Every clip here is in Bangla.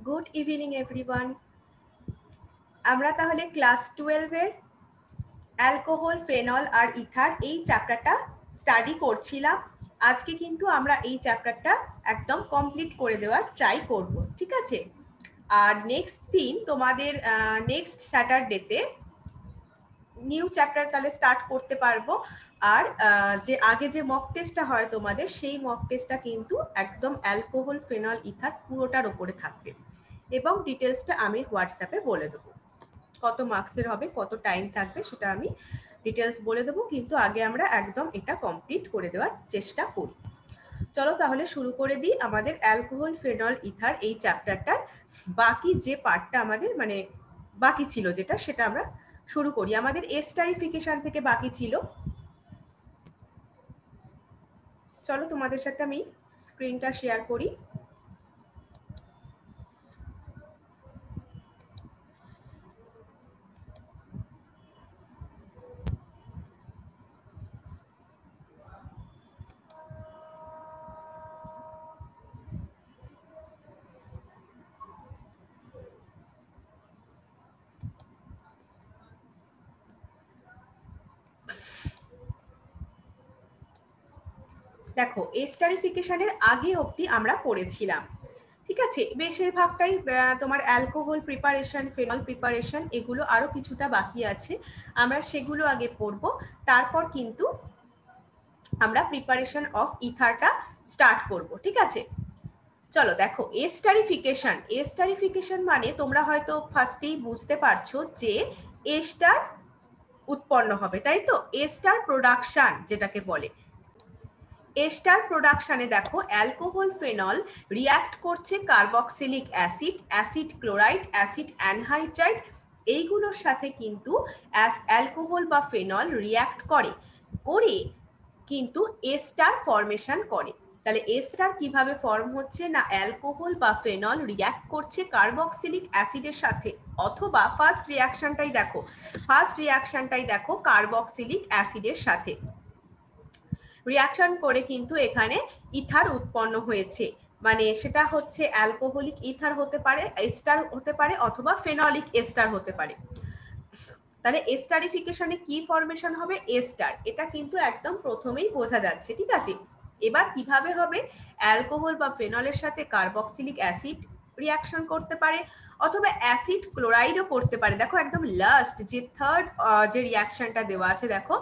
Good evening everyone. আমরা তাহলে ক্লাস 12 এর অ্যালকোহল, ফেনল আর ইথার এই চ্যাপ্টারটা স্টাডি করছিলাম। আজকে কিন্তু আমরা এই চ্যাপ্টারটা একদম কমপ্লিট করে দেওয়ার ট্রাই করব, ঠিক আছে? আর নেক্সট দিন তোমাদের নেক্সট স্যাটারডেতে নিউ চ্যাপ্টার তাহলে স্টার্ট করতে পারবো। আর যে আগে যে মক টেস্টটা হয় তোমাদের, সেই মক টেস্টটা কিন্তু একদম অ্যালকোহল, ফেনল, ইথার পুরোটার ওপরে থাকবে এবং ডিটেলসটা আমি হোয়াটসঅ্যাপে বলে দেবো। কত মার্কসের হবে, কত টাইম থাকবে সেটা আমি ডিটেলস বলে দেবো, কিন্তু আগে আমরা একদম এটা কমপ্লিট করে দেওয়ার চেষ্টা করি। চলো তাহলে শুরু করে দিই আমাদের অ্যালকোহল, ফেনল, ইথার এই চ্যাপ্টারটার বাকি যে পার্টটা আমাদের মানে বাকি ছিল যেটা, সেটা আমরা শুরু করি। আমাদের এস্টারিফিকেশন থেকে বাকি ছিল। চলো তোমাদের সাথে আমি স্ক্রিনটা শেয়ার করি। দেখো, এস্টারিফিকেশনের আগে অবধি আমরা পড়েছিলাম, ঠিক আছে? বেশিরভাগটাই তোমার অ্যালকোহল প্রিপারেশন, ফেনল প্রিপারেশন, এগুলো আরো কিছুটা বাকি আছে, আমরা সেগুলো আগে পড়বো। তারপর কিন্তু আমরা প্রিপারেশন অফ ইথারটা স্টার্ট করব, ঠিক আছে? চলো দেখো, এস্টারিফিকেশন মানে তোমরা হয়তো ফার্স্টেই বুঝতে পারছো যে এস্টার উৎপন্ন হবে, তাই তো? এস্টার প্রোডাকশন যেটাকে বলে। এস্টার প্রোডাকশনে দেখো, অ্যালকোহল, ফেনল রিঅ্যাক্ট করছে carboxylic acid, acid chloride, acid anhydride, এইগুলোর সাথে কিন্তু অ্যালকোহল বা ফেনল রিঅ্যাক্ট করে কিন্তু এস্টার ফর্মেশন করে। তাহলে এস্টার কিভাবে ফর্ম হচ্ছে না, অ্যালকোহল বা ফেনল রিঅ্যাক্ট করছে কার্বক্সিলিক অ্যাসিডের সাথে, অথবা ফার্স্ট রিঅ্যাকশনটাই দেখো কার্বক্সিলিক অ্যাসিডের সাথে রিঅ্যাকশন করে কিন্তু এখানে ইথার উৎপন্ন হয়েছে। মানে সেটা হচ্ছে অ্যালকোহলিক ইথার হতে পারে, এস্টার হতে পারে, অথবা ফেনলিক এস্টার হতে পারে। তাহলে এস্টারিফিকেশনে কি ফর্মেশন হবে? এস্টার। এটা কিন্তু একদম প্রথমেই বোঝা যাচ্ছে, ঠিক আছে? এবার কিভাবে হবে? অ্যালকোহল বা ফেনলের সাথে কার্বক্সিলিক অ্যাসিড রিঅ্যাকশন করতে পারে, অথবা অ্যাসিড ক্লোরাইডও করতে পারে। দেখো একদম লাস্ট যে থার্ড যে রিঅ্যাকশনটা দেওয়া আছে, দেখো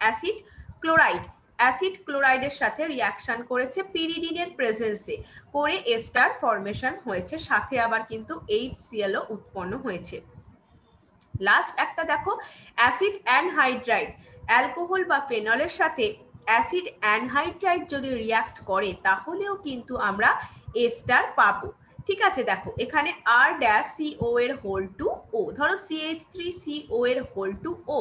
অ্যাসিড ক্লোরাইডের সাথে রিঅ্যাকশন করেছে পিরিডিনের প্রেজেন্সে, করে এস্টার ফর্মেশন হয়েছে, সাথে আবার কিন্তু HCl ও উৎপন্ন হয়েছে। লাস্ট একটা দেখো, অ্যাসিড অ্যানহাইড্রাইড, অ্যালকোহল বা ফেনলের সাথে অ্যাসিড অ্যানহাইড্রাইড যদি রিঅ্যাক্ট করে তাহলেও কিন্তু আমরা এস্টার পাবো, ঠিক আছে? দেখো এখানে R-CO এর হোল টু O, ধরো CH3CO এর হোল টু O,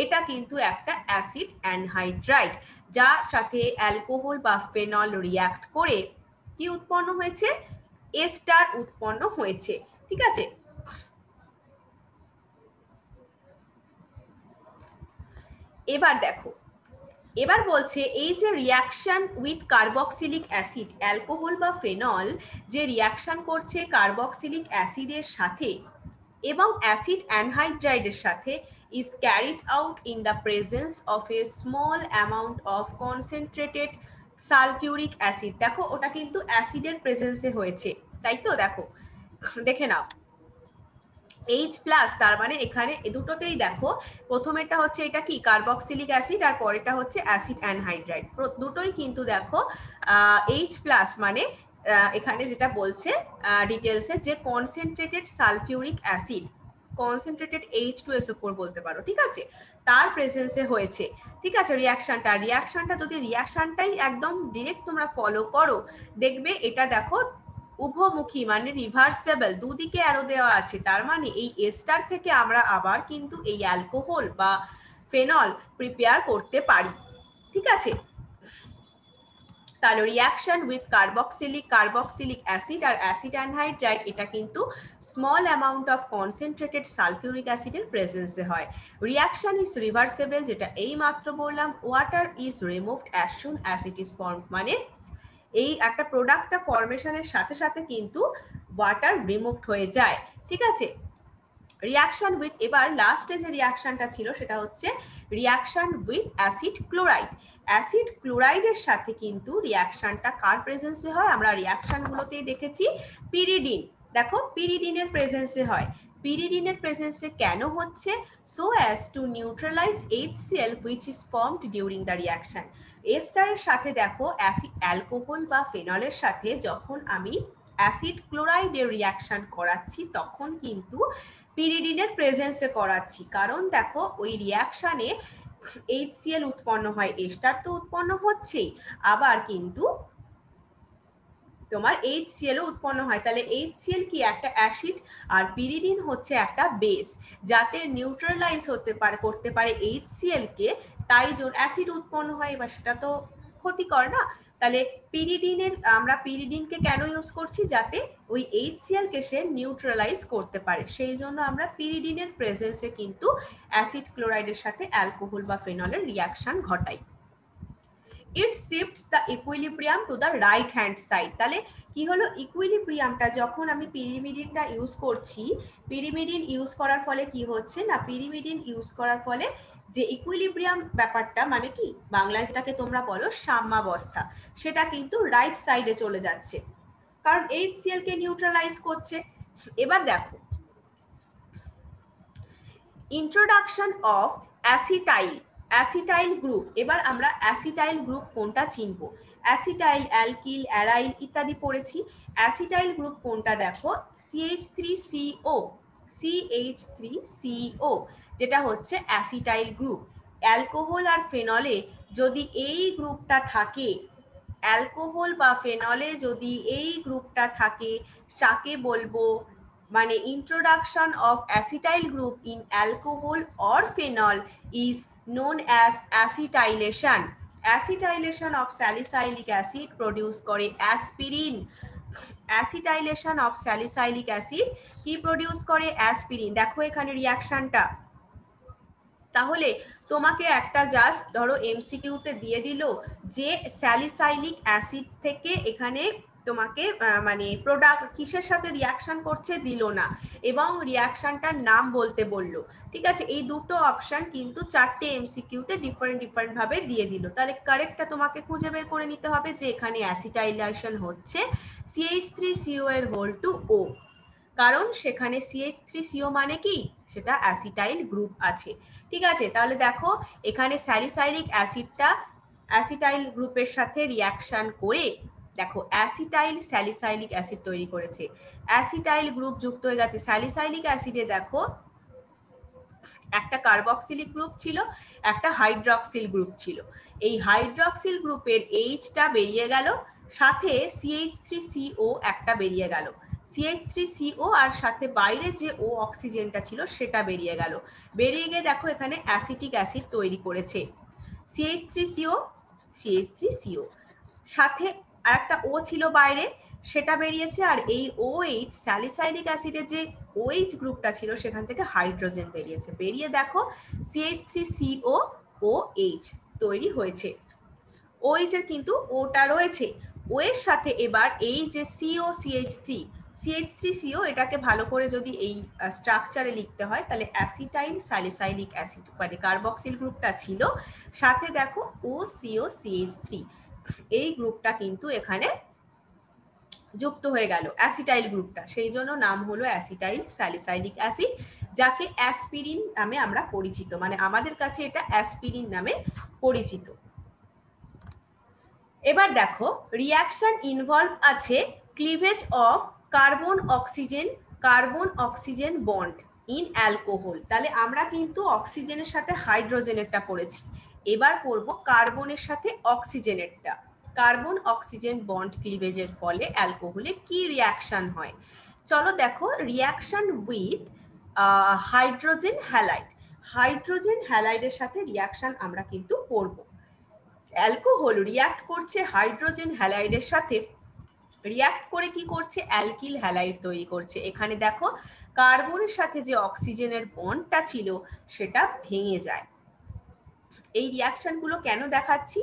এটা কিন্তু একটা অ্যাসিড অ্যানহাইড্রাইড, যার সাথে অ্যালকোহল বা ফেনল রিঅ্যাক্ট করে কি উৎপন্ন হয়েছে? এস্টার উৎপন্ন হয়েছে, ঠিক আছে? এবার দেখো, এবার বলছে এই যে reaction with carboxylic acid, alcohol বা ফেনল যে রিঅ্যাকশন করছে কার্বক্সিলিক অ্যাসিডের সাথে এবং অ্যাসিড অ্যানহাইড্রাইডের সাথে, is carried out in the presence of a small amount of concentrated sulfuric acid। দেখো ওটা কিন্তু অ্যাসিডের প্রেজেন্সে হয়েছে, তাই তো? দেখো দেখে নাও, H+, তার মানে এখানে দুটোতেই দেখো, প্রথমেরটা হচ্ছে এটা কি কার্বক্সিলিক অ্যাসিড, আর পরেরটা হচ্ছে অ্যাসিড অ্যানহাইড্রাইড, দুটোই কিন্তু দেখো H+, মানে এখানে যেটা বলছে ডিটেলসে যে concentrated sulphuric acid, concentrated H2SO4 বলতে পারো, ঠিক আছে? তার প্রেজেন্সে হয়েছে, ঠিক আছে? রিঅ্যাকশনটা যদি রিঅ্যাকশনটাই একদম ডিরেক্ট তোমরা ফলো করো, দেখবে এটা দেখো উভমুখী, মানে রিভার্সেবল, দুদিকে অ্যারো দেওয়া আছে। তার মানে এই এস্টার থেকে আমরা আবার কিন্তু এই অ্যালকোহল বা ফেনল প্রিপেয়ার করতে পারি, ঠিক আছে? তাহলে রিঅ্যাকশন উইথ কার্বক্সিলিক অ্যাসিড আর অ্যাসিড অ্যানহাইড্রাইড, এটা কিন্তু small amount of concentrated sulphuric অ্যাসিডের প্রেজেন্সে হয়। রিঅ্যাকশন ইজ রিভার্সেবল, যেটা এই মাত্র বললাম। Water is removed as soon as it is formed, মানে এই একটা প্রোডাক্টটা ফরমেশনের সাথে সাথে কিন্তু ওয়াটার রিমুভড হয়ে যায়। ঠিক আছে, রিয়াকশন উইথ, এবার লাস্টে যে রিয়াকশনটা ছিল সেটা হচ্ছে reaction with acid chloride. Acid ক্লোরাইডের সাথে কিন্তু রিয়াকশনটা কার প্রেজেন্সে হয়, আমরা রিয়াকশনগুলোতেই দেখেছি পিরিডিন। দেখো পিরিডিনের প্রেজেন্সে হয়। পিরিডিনের প্রেজেন্সে কেন হচ্ছে, so as to neutralise HCl which is formed during the reaction. এস্টারের সাথে দেখো অ্যাসিড অ্যালকোহল বা ফেনলের সাথে যখন আমি অ্যাসিড ক্লোরাইডের রিয়াকশন করাচ্ছি তখন কিন্তু পিরিডিনের প্রেজেন্সে করাচ্ছি, কারণ দেখো ওই রিয়াকশনে HCl উৎপন্ন হয়, এস্টার তো উৎপন্ন হচ্ছেই, আবার কিন্তু তোমার HCl উৎপন্ন হয়। তাহলে HCl কি একটা অ্যাসিড, আর পিরিডিন হচ্ছে একটা বেস, যাতে নিউট্রালাইজ করতে পারে HCl কে, তাই জন্য অ্যাসিড উৎপন্ন হয়। এবার সেটা তো ক্ষতিকর না, তাহলে আমরা পিরিডিনকে কেন ইউজ করছি, যাতে ওই HCl কে সে নিউট্রালাইজ করতে পারে, সেই জন্য আমরা পিরিডিনের প্রেজেন্সে কিন্তু অ্যাসিড ক্লোরাইডের সাথে অ্যালকোহল বা ফেনলের রিয়াকশন ঘটাই। It shifts the equilibrium to the right hand side. তাহলে কি হলো, ইকুইলিব্রিয়ামটা যখন আমি পিরিমিডিনটা ইউজ করছি, পিরিমিডিন ইউজ করার ফলে কি হচ্ছে না, পিরিমিডিন ইউজ করার ফলে যে ইকুইলিব্রিয়াম ব্যাপারটা, মানে কি বাংলায় যেটাকে তোমরা বলো সাম্যাবস্থা, সেটা কিন্তু রাইট সাইডে চলে যাচ্ছে, কারণ HCl কে নিউট্রালাইজ করছে। এবার দেখো ইন্ট্রোডাকশন অফ অ্যাসিটাইল গ্রুপ। এবার আমরা অ্যাসিটাইল গ্রুপ কোনটা চিনবো, অ্যাসিটাইল, অ্যালকিল, অ্যারাইল ইত্যাদি পড়েছি। অ্যাসিটাইল গ্রুপ কোনটা দেখো, CH3CO, যেটা হচ্ছে অ্যাসিটাইল গ্রুপ। অ্যালকোহল আর ফেনলে যদি এই গ্রুপটা থাকে, অ্যালকোহল বা ফেনলে যদি এই গ্রুপটা থাকে, তাকে বলবো, মানে introduction of acetyl group in alcohol or phenol is known as acetylation. Acetylation of salicylic acid produce করে aspirin. acetylation of salicylic acid কি প্রডিউস করে, অ্যাসপিরিন। দেখো এখানে রিয়াকশনটা, তাহলে তোমাকে একটা জাস্ট ধরো এমসিকিউতে দিয়ে দিল যে স্যালিসাইলিক অ্যাসিড থেকে এখানে তোমাকে মানে প্রোডাক্ট কিসের সাথে রিয়াকশন করছে দিল না, এবং রিয়াকশনটার নাম বলতে বললো। ঠিক আছে, এই দুটো অপশন কিন্তু চারটে এমসিকিউতে ডিফারেন্ট ভাবে দিয়ে দিল। তাহলে কারেক্টটা তোমাকে খুঁজে বের করে নিতে হবে যে এখানে অ্যাসিটাইলেশন হচ্ছে CH3CO এর হোল টু O, কারণ সেখানে CH3CO মানে কি, সেটা অ্যাসিটাইল গ্রুপ আছে। ঠিক আছে, তাহলে দেখো এখানে স্যালিসাইলিক অ্যাসিডটা অ্যাসিটাইল গ্রুপের সাথে রিয়াকশন করে দেখো অ্যাসিটাইল স্যালিসাইলিক অ্যাসিড তৈরি করেছে, অ্যাসিটাইল গ্রুপ যুক্ত হয়ে গেছে স্যালিসাইলিক অ্যাসিডে। দেখো একটা কার্বক্সিলিক গ্রুপ ছিল, একটা হাইড্রক্সিল গ্রুপ ছিল, এই হাইড্রক্সিল গ্রুপের Hটা বেরিয়ে গেল, সাথে CH3CO একটা বেরিয়ে গেল, CH3CO আর সাথে বাইরে যে O অক্সিজেনটা ছিল সেটা বেরিয়ে গেল, বেরিয়ে গিয়ে দেখো এখানে অ্যাসিটিক অ্যাসিড তৈরি করেছে, CH3CO সাথে আরেকটা O ছিল বাইরে, সেটা বেরিয়েছে, আর এই OH স্যালিসাইলিক অ্যাসিডের যে OH গ্রুপটা ছিল সেখান থেকে হাইড্রোজেন বেরিয়েছে, বেরিয়ে দেখো CH3COOH তৈরি হয়েছে। OH এর কিন্তু ওটা রয়েছে, ও এর সাথে এবার এই যে CH3CO, এটাকে ভালো করে যদি এই স্ট্রাকচারে লিখতে হয় তাহলে অ্যাসিটাইল স্যালিসাইলিক অ্যাসিড, মানে কার্বক্সিল গ্রুপটা ছিল, সাথে দেখো OCOCH3, এই গ্রুপটা কিন্তু এখানে যুক্ত হয়ে গেল অ্যাসিটাইল গ্রুপটা, সেই জন্য নাম হলো অ্যাসিটাইল স্যালিসাইলিক অ্যাসিড, যাকে অ্যাসপিরিন নামে আমরা পরিচিত, মানে আমাদের কাছে এটা অ্যাসপিরিন নামে পরিচিত। এবার দেখো রিয়াকশন ইনভলভ আছে cleavage of carbon oxygen bond in alcohol. তাহলে আমরা কিন্তু অক্সিজেনের সাথে হাইড্রোজেনেরটা পড়েছি, এবার পড়বো কার্বনের সাথে অক্সিজেনেরটা। কার্বন অক্সিজেন বন্ড ক্লিভেজের ফলে অ্যালকোহলে কি রিয়াকশন হয়, চলো দেখো reaction with hydrogen halide. Hydrogen হ্যালাইডের সাথে রিয়াকশন আমরা কিন্তু পড়বো। অ্যালকোহল রিয়াক্ট করছে হাইড্রোজেন হ্যালাইডের সাথে, রিয়াক্ট করে কি করছে, অ্যালকিল হ্যালাইড তৈরি করছে। এখানে দেখো কার্বনের সাথে যে অক্সিজেনের বন্ডটা ছিল সেটা ভেঙে যায়, এই রিয়াকশনগুলো কেন দেখাচ্ছি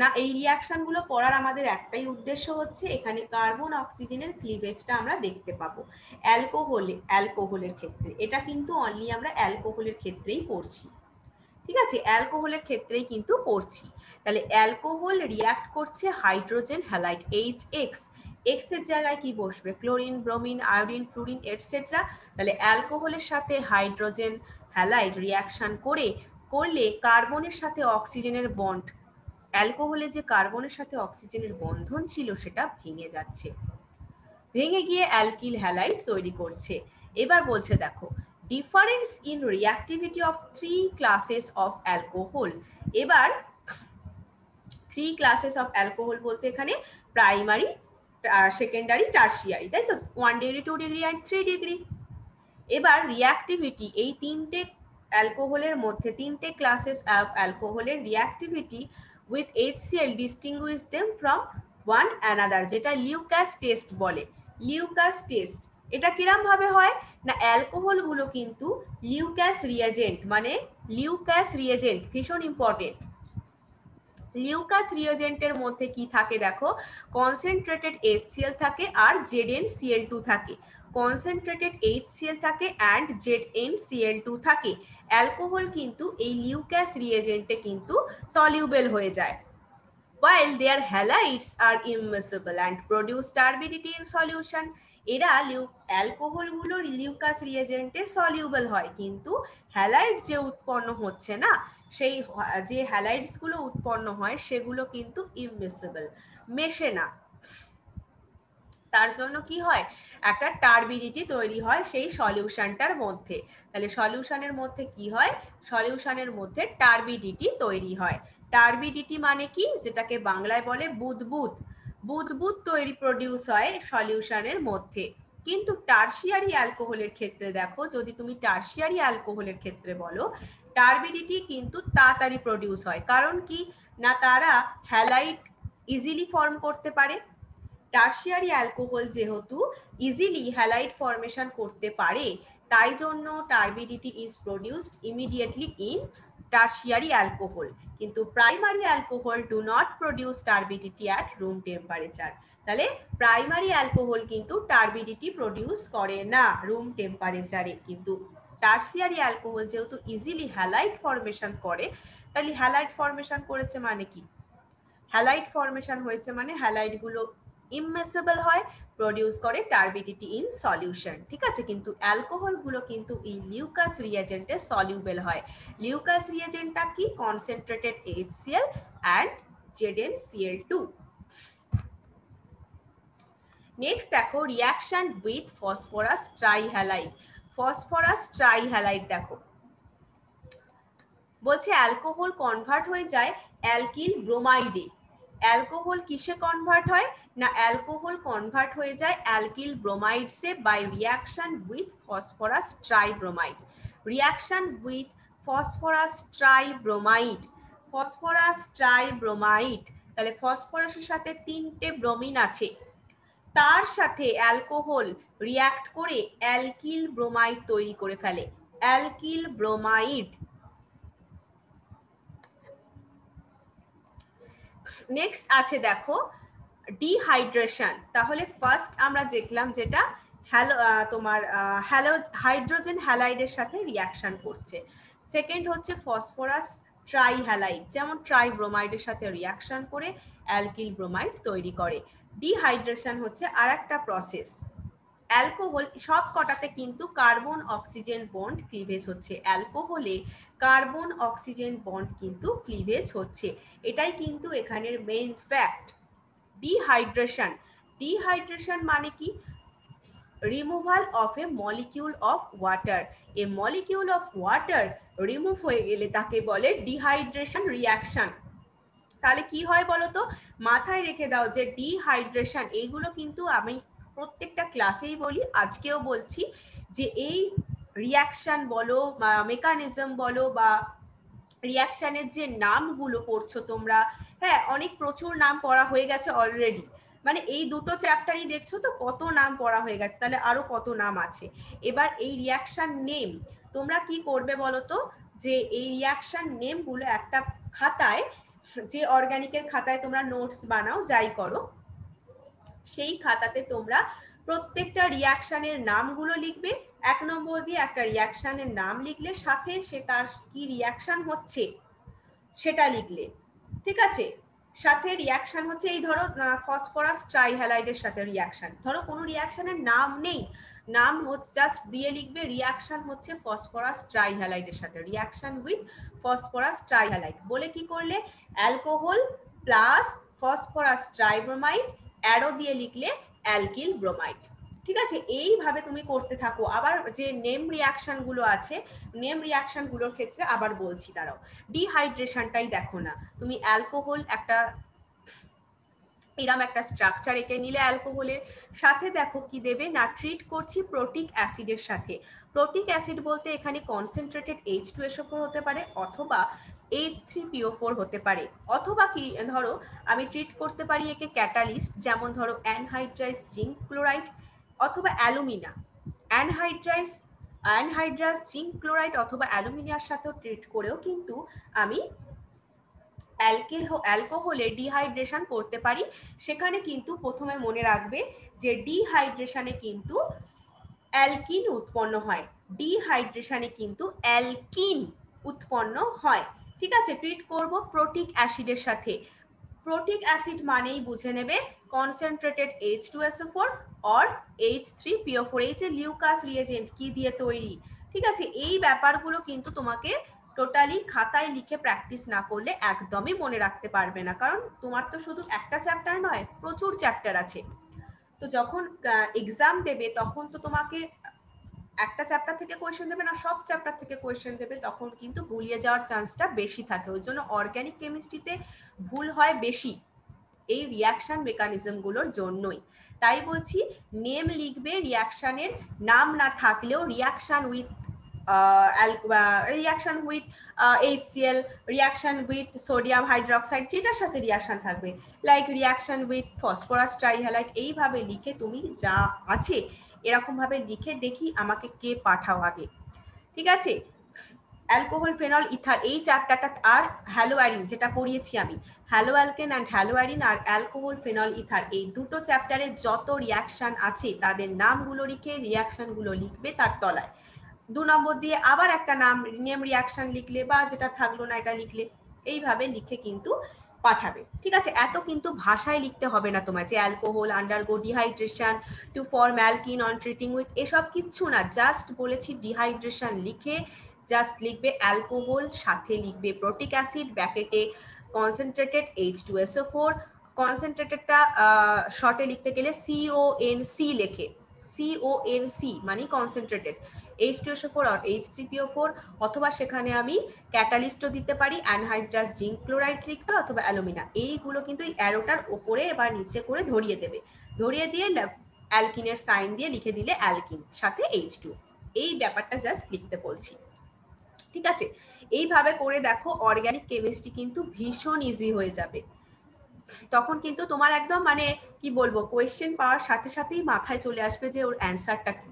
না, এই রিয়াকশনগুলো পড়ার আমাদের একটাই উদ্দেশ্য হচ্ছে এখানে কার্বন অক্সিজেনের ক্লিভেজটা আমরা দেখতে পাবো অ্যালকোহলের ক্ষেত্রে। এটা কিন্তু অনলি আমরা অ্যালকোহলের ক্ষেত্রেই পড়ছি, ঠিক আছে, অ্যালকোহলের ক্ষেত্রেই কিন্তু পড়ছি। তাহলে অ্যালকোহল রিয়াক্ট করছে হাইড্রোজেন হ্যালাইড HX, এক্স এর জায়গায় কি বসবে, chlorine, bromine, iodine, fluorine etcetera. তাহলে অ্যালকোহলের সাথে হাইড্রোজেন হ্যালাইড রিয়াকশন করলে কার্বনের সাথে অক্সিজেনের বন্ড, অ্যালকোহলে যে কার্বনের সাথে অক্সিজেনের বন্ধন ছিল সেটা ভেঙে যাচ্ছে, ভেঙে গিয়ে অ্যালকিল হ্যালাইড তৈরি করছে। এবার বলছে দেখো difference in reactivity of 3 classes of alcohol. এবার 3 ক্লাসেস অফ অ্যালকোহল বলতে এখানে প্রাইমারি, সেকেন্ডারি, টার্সিয়ারি, তাই তো, 1 ডিগ্রি, 2 ডিগ্রি অ্যান্ড 3 ডিগ্রি। এবার রিঅ্যাক্টিভিটি এই তিনটে অ্যালকোহলের মধ্যে, তিনটে ক্লাসেস অফ অ্যালকোহলের reactivity with HCl distinguish them from one another, যেটা লিউকাস টেস্ট বলে। লিউকাস টেস্ট এটা কিরম ভাবে হয় না, অ্যালকোহলগুলো কিন্তু লিউকাস রিয়েজেন্ট, মানে লিউকাস রিয়েজেন্ট ভীষণ ইম্পর্টেন্ট। লিউকাস রিয়েজেন্টের মধ্যে কি থাকে দেখো, কনসেন্ট্রেটেড HCl থাকে আর ZnCl2 থাকে, কনসেন্ট্রেটেড HCl থাকে অ্যান্ড ZnCl2 থাকে। অ্যালকোহল কিন্তু এই লিউকাস রিয়েজেন্টে কিন্তু সলিউবেল হয়ে যায়, while their halides are immiscible and produce turbidity in solution। এরা অ্যালকোহলগুলো লিউকাস রিয়েজেন্টে সলিউবল হয়, কিন্তু হ্যালাইড যে উৎপন্ন হচ্ছে না, সেই যে হ্যালাইডস গুলো উৎপন্ন হয় সেগুলো কিন্তু ইমমিসিবল, মেশে না। তার জন্য কি হয়, একটা টার্বিডিটি তৈরি হয় সেই সলিউশনটার মধ্যে। তাহলে সলিউশনের মধ্যে কি হয়, সলিউশনের মধ্যে টার্বিডিটি তৈরি হয়। টার্বিডিটি মানে কি, যেটাকে বাংলায় বলে বুদবুদ, বুদবুদ তৈরি প্রডিউস হয় সলিউশনের মধ্যে। কিন্তু টার্সিয়ারি অ্যালকোহলের ক্ষেত্রে দেখো, যদি তুমি টার্সিয়ারি অ্যালকোহলের ক্ষেত্রে বলো, টার্বিডিটি কিন্তু তাড়াতাড়ি প্রডিউস হয়। কারণ কি না, তারা হ্যালাইড ইজিলি ফর্ম করতে পারে। টার্সিয়ারি অ্যালকোহল যেহেতু ইজিলি হ্যালাইড ফর্মেশন করতে পারে, তাই জন্য turbidity is produced immediately in tertiary alcohol. কিন্তু primary alcohol do not produce turbidity at room temperature. তাহলে প্রাইমারি অ্যালকোহল কিন্তু টার্বিডিটি প্রডিউস করে না রুম টেম্পারেচারে, কিন্তু টার্সিয়ারি অ্যালকোহল যেহেতু ইজিলি হ্যালাইড ফর্মেশন করে, তাহলে হ্যালাইড ফর্মেশন করেছে মানে কি, হ্যালাইড ফর্মেশন হয়েছে মানে হ্যালাইডগুলো ইমমিসিবল হয়, প্রডিউস করে টার্বিডিটি ইন সলিউশন, ঠিক আছে। কিন্তু অ্যালকোহলগুলো কিন্তু এই লিউকাস রিয়েজেন্টে সলিউবল হয়। লিউকাস রিয়েজেন্টটা কি, concentrated HCl and ZnCl2। Next দেখো reaction with phosphorus trihalide. Phosphorus trihalide দেখো বলছে অ্যালকোহল কনভার্ট হয়ে যায় অ্যালকিল ব্রোমাইডে। অ্যালকোহল কিসে কনভার্ট হয় না, অ্যালকোহল কনভার্ট হয়ে যায় অ্যালকিল ব্রোমাইডসে by reaction with phosphorus tribromide. Reaction with phosphorus tribromide, phosphorus tribromide, তাহলে ফসফরাসের সাথে 3টে ব্রোমিন আছে, তার সাথে অ্যালকোহল রিঅ্যাক্ট করে অ্যালকিল ব্রোমাইড তৈরি করে ফেলে, অ্যালকিল ব্রোমাইড। নেক্সট আছে দেখো ডিহাইড্রেশন। তাহলে ফার্স্ট আমরা দেখলাম যেটা তোমার হাইড্রোজেন হ্যালাইডের সাথে রিঅ্যাকশন করছে। সেকেন্ড হচ্ছে ফসফরাস ট্রাইহ্যালাইড, যেমন ট্রাইব্রোমাইডের সাথে রিঅ্যাকশন করে অ্যালকিল ব্রোমাইড তৈরি করে। ডিহাইড্রেশন হচ্ছে আর একটা প্রসেস। অ্যালকোহল সব কটাতে কিন্তু কার্বন অক্সিজেন বন্ড ক্লিভেজ হচ্ছে, অ্যালকোহলে কার্বন অক্সিজেন বন্ড কিন্তু ক্লিভেজ হচ্ছে, এটাই কিন্তু এখানের মেইন ফ্যাক্ট। ডিহাইড্রেশন, ডিহাইড্রেশন মানে কি, removal of A molecule of water. A molecule of water remove হয়ে গেলে তাকে বলে ডিহাইড্রেশন রিঅ্যাকশন। তাহলে কি হয় বলতো, মাথায় রেখে দাও যে ডিহাইড্রেশন, এইগুলো কিন্তু আমি প্রত্যেকটা ক্লাসেই বলি, আজকেও বলছি, যে এই রিঅ্যাকশন বলো বা মেকানিজম বলো বা রিঅ্যাকশনের যে নামগুলো পড়ছো তোমরা, হ্যাঁ অনেক প্রচুর নাম পড়া হয়ে গেছে অলরেডি, মানে এই দুটো চ্যাপ্টারই দেখছো তো কত নাম পড়া হয়ে গেছে, তাহলে আরো কত নাম আছে। এবার এই রিঅ্যাকশন নেম তোমরা কি করবে বলো তো, যে এই রিয়াকশন নেমগুলো একটা খাতায়, যে অর্গানিকের খাতায় তোমরা নোটস বানাও যাই করো, সেই খাতাতে তোমরা প্রত্যেকটা রিয়াকশনের নামগুলো লিখবে। 1 নম্বর দিয়ে একটা রিয়াকশনের নাম লিখলে সাথে সে তার কি রিয়াকশন হচ্ছে সেটা লিখলে, ঠিক আছে। সাথে রিয়াকশন হচ্ছে এই ধরো ফসফরাস ট্রাইহ্যালাইডের সাথে রিয়াকশন, ধরো কোনো রিয়াকশনের নাম নেই, নাম জাস্ট দিয়ে লিখবে রিয়াকশন হচ্ছে ফসফরাস ট্রাইহ্যালাইডের সাথে, রিয়াকশন উইথ ফসফরাস ট্রাইহ্যালাইড বলে কি করলে অ্যালকোহল প্লাস ফসফরাস ট্রাইব্রোমাইড অ্যারো দিয়ে লিখলে অ্যালকিল ব্রোমাইড। ঠিক আছে, এইভাবে তুমি করতে থাকো। আবার যে নেম রিয়াকশন গুলো আছে, নেম রিয়াকশন গুলোর ক্ষেত্রে আবার বলছি, দাঁড়াও। ডিহাইড্রেশনটাই দেখো না, তুমি অ্যালকোহল একটা এরম একটা স্ট্রাকচার এঁকে নিলে অ্যালকোহলের সাথে দেখো কি দেবে না, ট্রিট করছি প্রোটিক অ্যাসিডের সাথে। প্রোটিক অ্যাসিড বলতে এখানে কনসেন্ট্রেটেড H2SO4 হতে পারে অথবা H3PO4 হতে পারে, অথবা কি ধরো আমি ট্রিট করতে পারি একে ক্যাটালিস্ট, যেমন ধরো অ্যানহাইড্রাইজ জিঙ্ক ক্লোরাইড অথবা অ্যালুমিনা। অ্যানহাইড্রাস জিঙ্ক ক্লোরাইড অথবা অ্যালুমিনিয়ার সাথেও ট্রিট করেও কিন্তু আমি অ্যালকোহলে ডিহাইড্রেশন করতে পারি। সেখানে কিন্তু প্রথমে মনে রাখবে যে ডিহাইড্রেশনে কিন্তু অ্যালকিন উৎপন্ন হয়, ডিহাইড্রেশনে কিন্তু অ্যালকিন উৎপন্ন হয়। ঠিক আছে, ট্রিট করব প্রোটিক অ্যাসিডের সাথে। প্রোটিক অ্যাসিড মানেই বুঝে নেবে কনসেন্ট্রেটেড H2SO4 অর H3PO4, এই যে লিউকাস রিয়েজেন্ট কি দিয়ে তৈরি। ঠিক আছে, এই ব্যাপারগুলো কিন্তু তোমাকে টোটালি খাতায় লিখে প্র্যাকটিস না করলে একদমই মনে রাখতে পারবে না, কারণ তোমার তো শুধু একটা চ্যাপ্টার নয়, প্রচুর চ্যাপ্টার আছে। তো যখন এক্সাম দেবে তখন তো তোমাকে একটা চ্যাপ্টার থেকে কোয়েশ্চেন দেবে না, সব চ্যাপ্টার থেকে কোয়েশ্চেন দেবে, তখন কিন্তু গুলিয়ে যাওয়ার চান্সটা বেশি থাকে। ওই জন্য অর্গানিক কেমিস্ট্রিতে ভুল হয় বেশি এই রিয়াকশন মেকানিজম গুলোর জন্যই। তাই বলছি নেম লিখবে, রিয়াকশনের নাম না থাকলেও reaction with reaction with HCl, reaction with sodium hydroxide, যেটার সাথে রিয়াকশন থাকবে, লাইক রিয়াকশন উইথ ফসফরাস ট্রাইহ্যালাইড, এইভাবে লিখে তুমি যা আছে এরকম ভাবে লিখে দেখি আমাকে কে পাঠাও আগে। ঠিক আছে, অ্যালকোহল ফেনল ইথার এই চ্যাপ্টারটা, আর হ্যালোয়ারিন যেটা পড়িয়েছি আমি, হ্যালো অ্যালকেন অ্যান্ড হ্যালোয়ারিন আর অ্যালকোহল ফেনল ইথার, এই দুটো চ্যাপ্টারে যত রিয়াকশন আছে তাদের নামগুলো লিখে রিয়াকশনগুলো লিখবে তার তলায়। 2 নম্বর দিয়ে আবার একটা নেম রিয়াকশন লিখলে, বা যেটা থাকলো না এটা লিখলে, এইভাবে লিখে কিন্তু পাঠাবে। ঠিক আছে, এত কিন্তু ভাষায় লিখতে হবে না তোমার, যে alcohol undergo dehydration to form alkene on treating with, এসব কিচ্ছু না। জাস্ট বলেছি ডিহাইড্রেশন লিখে জাস্ট লিখবে অ্যালকোহল, সাথে লিখবে প্রোটিক অ্যাসিড, ব্র্যাকেটে কনসেন্ট্রেটেড H2SO4, কনসেন্ট্রেটেডটা শর্টে লিখতে গেলে CONC লেখে, CONC মানে কনসেন্ট্রেটেড H2SO4 আর H3PO4, অথবা সেখানে আমি ক্যাটালিস্টও দিতে পারি, অ্যানহাইড্রাস জিঙ্ক ক্লোরাইড লিখবে অথবা অ্যালুমিনা। এইগুলো কিন্তু এই অ্যারোটার ওপরে বা নিচে করে ধরিয়ে দেবে, ধরিয়ে দিয়ে অ্যালকিনের সাইন দিয়ে লিখে দিলে অ্যালকিন সাথে H2, এই ব্যাপারটা জাস্ট লিখতে বলছি। ঠিক আছে, এইভাবে করে দেখো অর্গানিক কেমিস্ট্রি কিন্তু ভীষণ ইজি হয়ে যাবে। তখন কিন্তু তোমার একদম মানে কি বলবো, কোয়েশ্চেন পাওয়ার সাথে সাথেই মাথায় চলে আসবে যে ওর অ্যান্সারটা কি।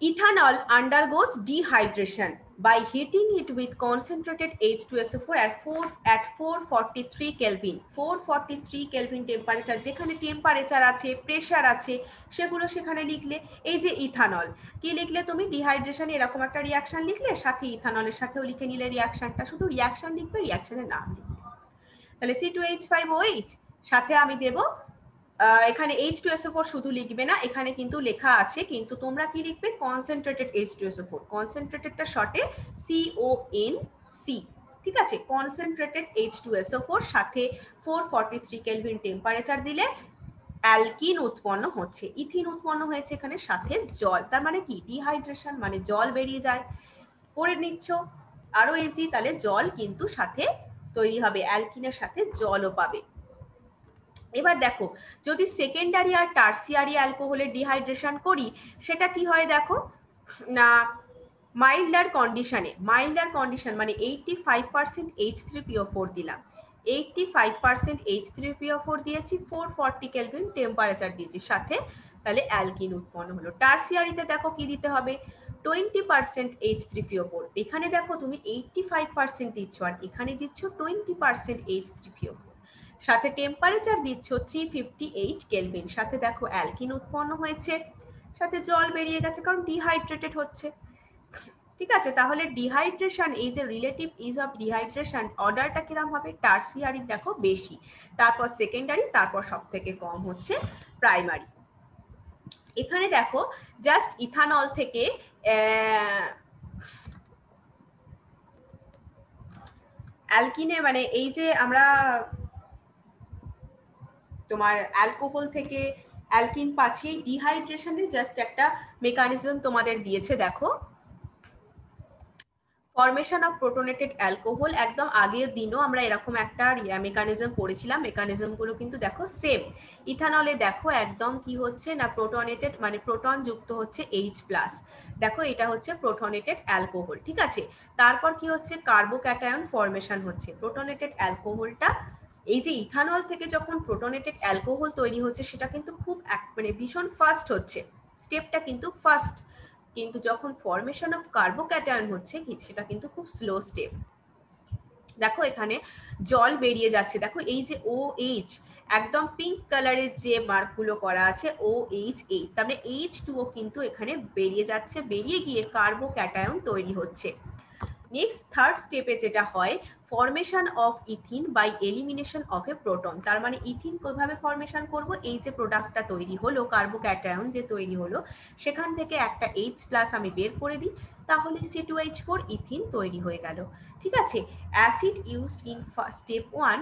Ethanol undergoes dehydration by heating it with concentrated H2SO4 at 443 Kelvin. 443 Kelvin temperature, যেখানে টেম্পারেচার আছে, প্রেসার আছে, সেগুলো সেখানে লিখলে। এই যে ইথানল, কি লিখলে তুমি, ডিহাইড্রেশন এরকম একটা রিয়াকশন লিখলে, সাথে ইথানলের সাথেও লিখে নিলে রিয়াকশনটা, শুধু রিয়াকশন লিখবে, রিয়াকশনের নাম লিখবে। তাহলে C2H5OH, সাথে আমি দেব এখানে H2SO4 শুধু লিখবে না, এখানে কিন্তু লেখা আছে, কিন্তু তোমরা কি লিখবে কনসেন্ট্রেটেড H2SO4, কনসেন্ট্রেটেডটা শর্টে CONC। ঠিক আছে, কনসেন্ট্রেটেড H2SO4 সাথে 443 কেলভিন টেম্পারেচার দিলে অ্যালকিন উৎপন্ন হচ্ছে, ইথিন উৎপন্ন হয়েছে এখানে, সাথে জল। তার মানে কি, ডিহাইড্রেশন মানে জল বেরিয়ে যায়। পড়ে নিচ্ছ আরো ইজি, তাহলে জল কিন্তু সাথে তৈরি হবে, অ্যালকিনের সাথে জলও পাবে। এবার দেখো যদি সেকেন্ডারি আর টার্সিয়ারি অ্যালকোহলের ডিহাইড্রেশন করি, সেটা কি হয় দেখো না, মাইল্ডার কন্ডিশনে, মাইল্ডার কন্ডিশন মানে 85% H3PO4 দিলাম, 85% H3PO4 দিয়েছি, 440 কেলভিন টেম্পারেচার দিয়েছি সাথে, তাহলে অ্যালকিন উৎপন্ন হলো। টার্সিয়ারিতে দেখো কি দিতে হবে, 20% H3PO4, এখানে দেখো তুমি 85% দিচ্ছ আর এখানে দিচ্ছ 20% H3PO4, সাথে টেম্পারেচার দিচ্ছ 358 কেলভিন, সাথে দেখো অ্যালকিন উৎপন্ন হয়েছে, সাথে জল বেরিয়ে গেছে কারণ ডিহাইড্রেটেড হচ্ছে। ঠিক আছে, তাহলে ডিহাইড্রেশন, এই যে রিলেটিভ ইজ অফ ডিহাইড্রেশন অর্ডারটা কিরকম হবে, টার্সিয়ারি দেখো বেশি, তারপর সেকেন্ডারি, তারপর সব থেকে কম হচ্ছে প্রাইমারি। এখানে দেখো জাস্ট ইথানল থেকে অ্যালকিনে, মানে এই যে আমরা তোমার অ্যালকোহল থেকে অ্যালকিন পাচ্ছি, ডিহাইড্রেশনের জাস্ট একটা মেকানিজম তোমাদের দিয়েছে। দেখো ফরমেশন অফ প্রোটোনেটেড অ্যালকোহল, একদম আগের দিনও আমরা এরকম একটা মেকানিজম পড়েছিলাম, মেকানিজমগুলো কিন্তু দেখো সেম। ইথানলে দেখো একদম কি হচ্ছে না, প্রোটোনেটেড মানে প্রোটন যুক্ত হচ্ছে H+, দেখো এটা হচ্ছে প্রোটোনেটেড অ্যালকোহল। ঠিক আছে, তারপর কি হচ্ছে, কার্বোক্যাটায়ন ফরমেশন হচ্ছে। প্রোটোনেটেড অ্যালকোহলটা, এই যে ইথানল থেকে যখন প্রোটোনেটেড অ্যালকোহল তৈরি হচ্ছে সেটা কিন্তু খুব মানে ভীষণ ফাস্ট হচ্ছে, স্টেপটা কিন্তু ফাস্ট, কিন্তু যখন ফরমেশন অফ কার্বোক্যাটায়ন হচ্ছে সেটা কিন্তু খুব স্লো স্টেপ। দেখো এখানে জল বেরিয়ে যাচ্ছে, দেখো এই যে OH একদম পিঙ্ক কালারের যে মার্কগুলো করা আছে OH, তার মানে H2O কিন্তু এখানে বেরিয়ে যাচ্ছে, বেরিয়ে গিয়ে কার্বোক্যাটায়ন তৈরি হচ্ছে। নেক্সট থার্ড স্টেপে যেটা হয়, formation of ethene by elimination of a proton, তার মানে ইথিন কিভাবে ফরমেশন করব, এই যে প্রোডাক্টটা তৈরি হলো, কার্বোক্যাটায়ন যে তৈরি হলো, সেখান থেকে একটা H+ আমি বের করে দিই, তাহলে C2H4 ইথিন তৈরি হয়ে গেল। ঠিক আছে, অ্যাসিড ইউজড ইন স্টেপ 1,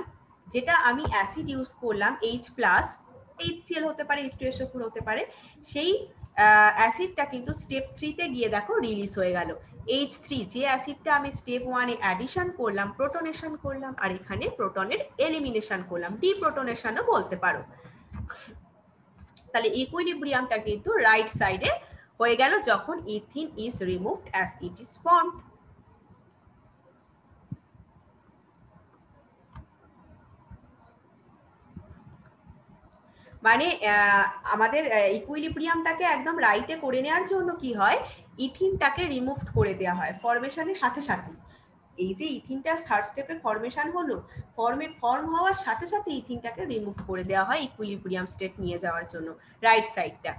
যেটা আমি অ্যাসিড ইউজ করলাম H+, HCl হতে পারে, H2SO4 হতে পারে, সেই অ্যাসিডটা কিন্তু স্টেপ 3তে গিয়ে দেখো রিলিজ হয়ে গেল H3, যে অ্যাসিডটা আমি স্টেপ 1-এ অ্যাডিশন করলাম, প্রোটনেশন করলাম, আর এখানে প্রোটনের এলিমিনেশন করলাম, ডিপ্রোটনেশনও বলতে পারো। তাহলে ইকুইলিব্রিয়ামটা কিন্তু রাইট সাইডে হয়ে গেল যখন ethene is removed as it is formed. মানে আমাদের ইকুইলিব্রিয়ামটাকে একদম রাইটে করে নেওয়ার জন্য কি হয়, ইথিনটাকে রিমুভ করে দেওয়া হয় ফরমেশনের সাথে সাথে। এই যে ইথিনটা থার্ড স্টেপে ফরমেশন হলো, ফর্ম হওয়ার সাথে সাথে ইথিনটাকে রিমুভ করে দেওয়া হয় ইকুইলিব্রিয়াম স্টেট নিয়ে যাওয়ার জন্য, রাইট সাইডটা।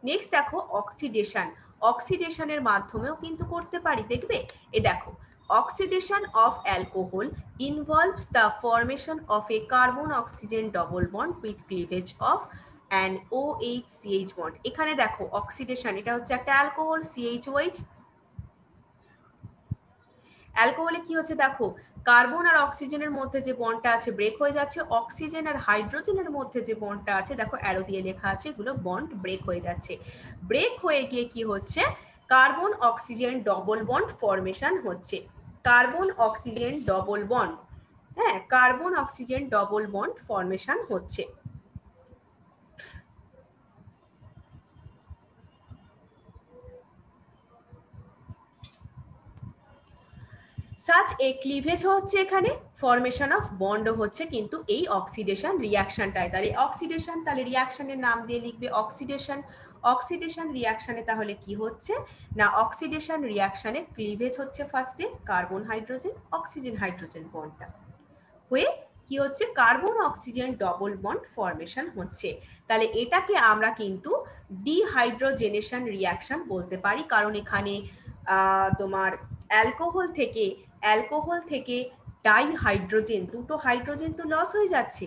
নেক্সট দেখো অক্সিডেশন, অক্সিডেশনের মাধ্যমেও কিন্তু করতে পারি, দেখবে এ দেখো, oxidation of alcohol involves the formation of a carbon-oxygen double bond with cleavage of an OH-CH bond। এখানে দেখো অক্সিডেশন, এটা হচ্ছে একটা অ্যালকোহল CH-OH, অ্যালকোহলে কি হচ্ছে দেখো, কার্বন আর অক্সিজেনের মধ্যে যে বন্ডটা আছে ব্রেক হয়ে যাচ্ছে, অক্সিজেন আর হাইড্রোজেনের মধ্যে যে বন্ডটা আছে দেখো অ্যারো দিয়ে লেখা আছে, এগুলো বন্ড ব্রেক হয়ে যাচ্ছে, ব্রেক হয়ে গিয়ে কি হচ্ছে, carbon oxygen double bond formation হচ্ছে, কার্বন অক্সিজেন ডবল বন্ড, হ্যাঁ carbon oxygen double bond formation হচ্ছে। সাচ এ ক্লিভেজ হচ্ছে, এখানে ফরমেশন অফ বন্ড হচ্ছে কিন্তু এই অক্সিডেশন রিয়াকশনটায়। তাহলে অক্সিডেশন, তাহলে রিয়াকশনের নাম দিয়ে লিখবে অক্সিডেশন। অক্সিডেশন রিয়াকশনে তাহলে কি হচ্ছে না, অক্সিডেশন রিয়াকশনে ক্লিভেজ হচ্ছে ফার্স্টে কার্বন হাইড্রোজেন অক্সিজেন হাইড্রোজেন বন্ডটা হয়ে কি হচ্ছে, carbon oxygen double bond formation হচ্ছে। তাহলে এটাকে আমরা কিন্তু ডিহাইড্রোজেনেশন রিয়াকশন বলতে পারি, কারণ এখানে তোমার অ্যালকোহল থেকে ডাইহাইড্রোজেন, দুটো হাইড্রোজেন তো লস হয়ে যাচ্ছে,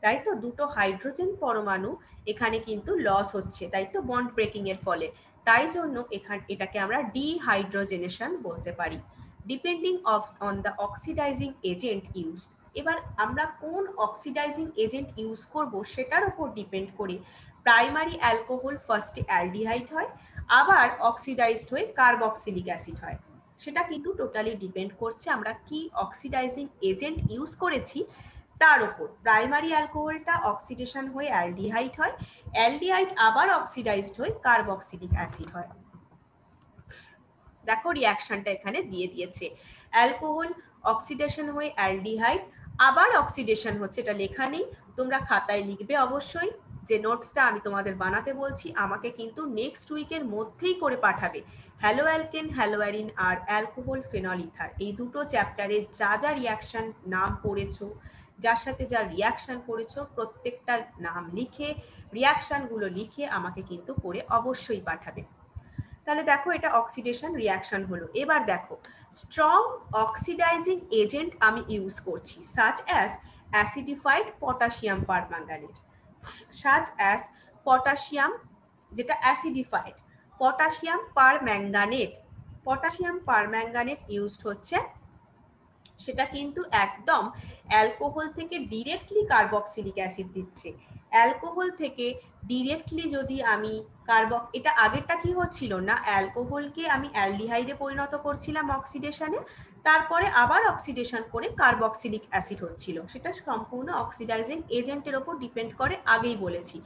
তাই তো দুটো হাইড্রোজেন পরমাণু এখানে কিন্তু লস হচ্ছে, তাই তো বন্ড ব্রেকিং এর ফলে, তাই জন্য এটাকে আমরা ডিহাইড্রোজেনেশন বলতে পারি, depending on the oxidising agent use. এবার আমরা কোন অক্সিডাইজিং এজেন্ট ইউজ করব সেটার উপর ডিপেন্ড করে প্রাইমারি অ্যালকোহল ফার্স্টে অ্যালডিহাইড হয়, আবার অক্সিডাইজড হয়ে কার্বক্সিলিক অ্যাসিড হয়, সেটা কিন্তু টোটালি ডিপেন্ড করছে আমরা কি অক্সিডাইজিং এজেন্ট ইউজ করেছি তার উপর। প্রাইমারি অ্যালকোহলটা অক্সিডেশন হয়ে অ্যালডিহাইড হয়, অ্যালডিহাইড আবার অক্সিডাইজড হয়ে কার্বক্সিলিক অ্যাসিড হয়। দেখো রিয়াকশনটা এখানে দিয়ে দিয়েছে, অ্যালকোহল অক্সিডেশন হয়ে অ্যালডিহাইড, আবার অক্সিডেশন হচ্ছে, এটা লেখা নেই, তোমরা খাতায় লিখবে অবশ্যই, যে নোটসটা আমি তোমাদের বানাতে বলছি আমাকে কিন্তু নেক্সট উইকের মধ্যেই করে পাঠাবে। হ্যালো অ্যালকেন, হ্যালো অ্যারিন আর অ্যালকোহল ফেনল ইথার, এই দুটো চ্যাপ্টারে যা যা রিয়াকশন নাম পড়েছো, যার সাথে যা রিয়াকশন করেছো, প্রত্যেকটার নাম লিখে রিয়াকশনগুলো লিখে আমাকে কিন্তু করে অবশ্যই পাঠাবে। তাহলে দেখো এটা অক্সিডেশন রিয়াকশন হলো। এবার দেখো স্ট্রং অক্সিডাইজিং এজেন্ট আমি ইউজ করছি, such as acidified potassium permanganate, such as potassium, যেটা acidified potassium permanganate, potassium permanganate used হচ্ছে, সেটা কিন্তু একদম অ্যালকোহল থেকে ডিরেক্টলি কার্বক্সিলিক অ্যাসিড দিচ্ছে। অ্যালকোহল থেকে ডিরেক্টলি যদি আমি এটা আগেরটা কি হচ্ছিল না, অ্যালকোহলকে আমি অ্যালডিহাইডে পরিণত করছিলাম অক্সিডেশনে, তারপরে আবার অক্সিডেশন করে কার্বক্সিলিক অ্যাসিড হচ্ছিল, সেটা সম্পূর্ণ অক্সিডাইজিং এজেন্টের ওপর ডিপেন্ড করে, আগেই বলেছি।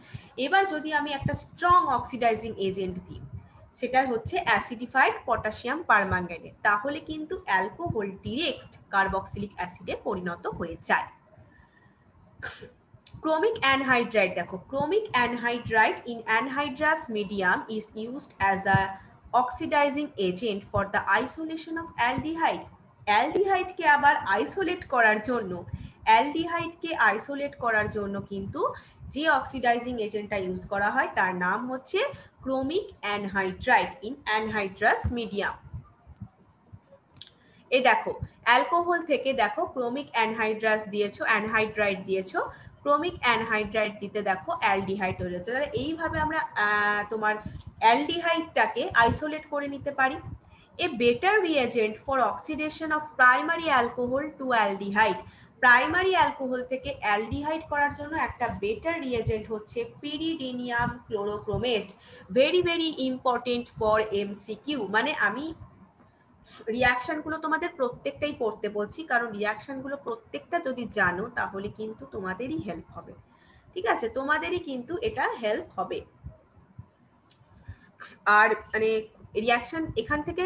এবার যদি আমি একটা স্ট্রং অক্সিডাইজিং এজেন্ট দিই, সেটা হচ্ছে অ্যাসিডিফাইড পটাশিয়াম পারম্যাঙ্গানেট, তাহলে কিন্তু অ্যালকোহল ডিরেক্ট কার্বক্সিলিক অ্যাসিডে পরিণত হয়ে যায়। ক্রোমিক অ্যানহাইড্রাইড দেখো, chromic anhydride in anhydrous medium is used as a oxidising agent for the isolation of aldehyde. অ্যালডিহাইডকে আবার আইসোলেট করার জন্য, অ্যালডিহাইডকে আইসোলেট করার জন্য কিন্তু যে অক্সিডাইজিং এজেন্টটা ইউজ করা হয় তার নাম হচ্ছে chromic anhydride in anhydrous medium. এই দেখো অ্যালকোহল থেকে দেখো ক্রোমিক অ্যানহাইড্রাস দিয়েছো, অ্যানহাইড্রাইড দিয়েছো, ক্রোমিক অ্যানহাইড্রাইড দিতে দেখো অ্যালডিহাইড তৈরি হচ্ছে। তাহলে এইভাবে আমরা তোমার অ্যালডিহাইডটাকে আইসোলেট করে নিতে পারি। A better reagent for oxidation of primary alcohol to aldehyde, primary alcohol থেকে অ্যালডিহাইড করার জন্য একটা বেটার রিএজেন্ট হচ্ছে pyridinium chlorochromate. Very very important for MCQ, মানে আমি রিয়াকশনগুলো তোমাদের প্রত্যেকটাই পড়তে বলছি, কারণ রিয়াকশনগুলো প্রত্যেকটা যদি জানো তাহলে কিন্তু তোমাদেরই হেল্প হবে, ঠিক আছে, তোমাদেরই কিন্তু এটা হেল্প হবে। আর মানে রিয়াকশন এখান থেকে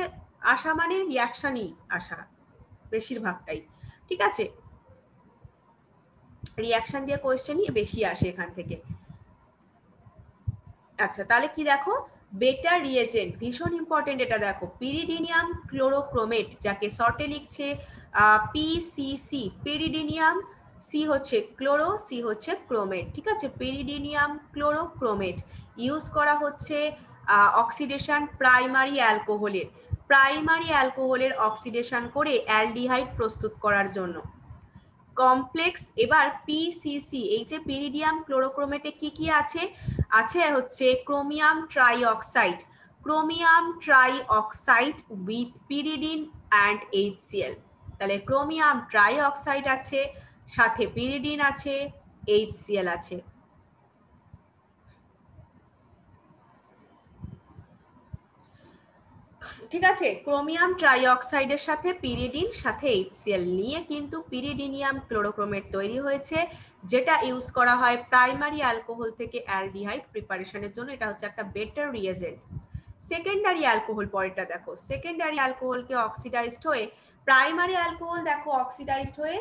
আসা মানে রিয়াকশনই আসা বেশিরভাগটাই, ঠিক আছে, রিয়াকশন দিয়ে কোয়েশ্চেনই বেশি আসে এখান থেকে। আচ্ছা তাহলে কি দেখো, বেটার রিএজেন্ট ভীষণ ইম্পর্টেন্ট, এটা দেখো পিরিডিনিয়াম ক্লোরোক্রোমেট, যাকে শর্টে লিখছে পিসিসি, পিরিডিনিয়াম, সি হচ্ছে ক্লোরো, সি হচ্ছে ক্রোমেট, ঠিক আছে, পিরিডিনিয়াম ক্লোরোক্রোমেট ইউজ করা হচ্ছে অক্সিডেশন প্রাইমারি অ্যালকোহলের, প্রাইমারি অ্যালকোহলের অক্সিডেশন করে অ্যালডিহাইড প্রস্তুত করার জন্য। কমপ্লেক্স এবার পিসিসি, এই যে পিরিডিয়াম ক্লোরোক্রোমেটে কি কি আছে, আছে হচ্ছে chromium trioxide, chromium trioxide with pyridine and HCl, তাহলে ক্রোমিয়াম ট্রাইঅক্সাইড আছে, সাথে পিরিডিন আছে, HCl আছে। ঠিক আছে, ক্রোমিয়াম ট্রাইঅক্সাইডের সাথে পিরিডিন সাথে HCl নিয়ে কিন্তু পিরিডিনিয়াম ক্লোরোক্রোমেট তৈরি হয়েছে, যেটা ইউজ করা হয় প্রাইমারি অ্যালকোহল থেকে অ্যালডিহাইড প্রিপারেশনের জন্য। এটা হচ্ছে একটা বেটার রিএজেন্ট। সেকেন্ডারি অ্যালকোহল পরেরটা দেখো, সেকেন্ডারি অ্যালকোহলকে অক্সিডাইজড হয়ে, প্রাইমারি অ্যালকোহল দেখো অক্সিডাইজড হয়ে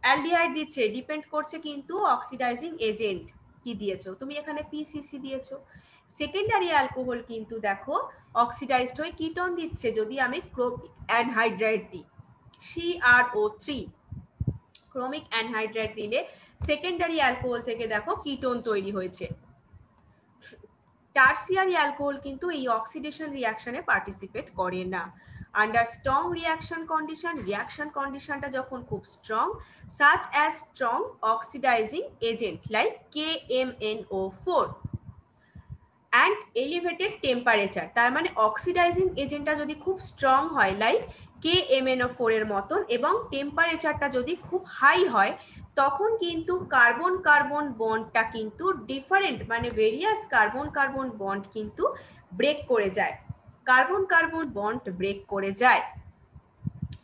অ্যালডিহাইড দিচ্ছে, ডিপেন্ড করছে কিন্তু অক্সিডাইজিং এজেন্ট কি দিয়েছো, তুমি এখানে পিসিসি দিয়েছো। সেকেন্ডারি অ্যালকোহল কিন্তু দেখো অক্সিডাইজড হয়ে কিটোন দিচ্ছে, যদি আমি ক্রোমিক অ্যানহাইড্রাইড দিই CrO3, ক্রোমিক অ্যানহাইড্রাইড দিলে সেকেন্ডারি অ্যালকোহল থেকে দেখো কিটোন তৈরি হয়েছে। টার্সিয়ারি অ্যালকোহল কিন্তু এই অক্সিডেশন রিয়াকশনে পার্টিসিপেট করে না। Under strong reaction condition, reaction কন্ডিশনটা যখন খুব strong, such as strong oxidising agent like KMNO4 and elevated temperature, তার মানে অক্সিডাইজিং এজেন্টটা যদি খুব স্ট্রং হয় লাইক KMNO4 এর মতন, এবং টেম্পারেচারটা যদি খুব হাই হয়, তখন কিন্তু কার্বন কার্বন বন্ডটা কিন্তু ডিফারেন্ট, মানে ভেরিয়াস কার্বন কার্বন বন্ড কিন্তু ব্রেক করে যায়, কার্বন কার্বন বন্ড ব্রেক করে যায়।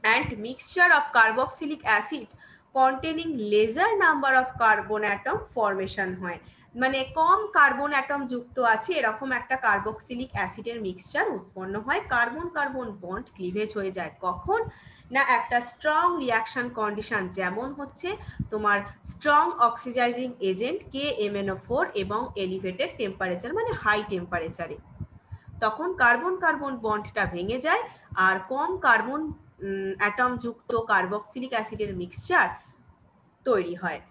And mixture of carboxylic acid containing lesser number of carbon atom formation হয়, মানে কম কার্বন অ্যাটম যুক্ত আছে এরকম একটা কার্বক্সিলিক অ্যাসিডের মিক্সচার উৎপন্ন হয়, কার্বন কার্বন বন্ড ক্লিভেজ হয়ে যায়, কখন না একটা স্ট্রং রিয়াকশন কন্ডিশন, যেমন হচ্ছে তোমার স্ট্রং অক্সিডাইজিং এজেন্ট KMnO4 এবং এলিভেটেড টেম্পারেচার মানে হাই টেম্পারেচারে, তখন কার্বন কার্বন বন্ডটা ভেঙে যায় আর কম কার্বন অ্যাটম যুক্ত কার্বক্সিলিক অ্যাসিডের মিক্সচার তৈরি হয়।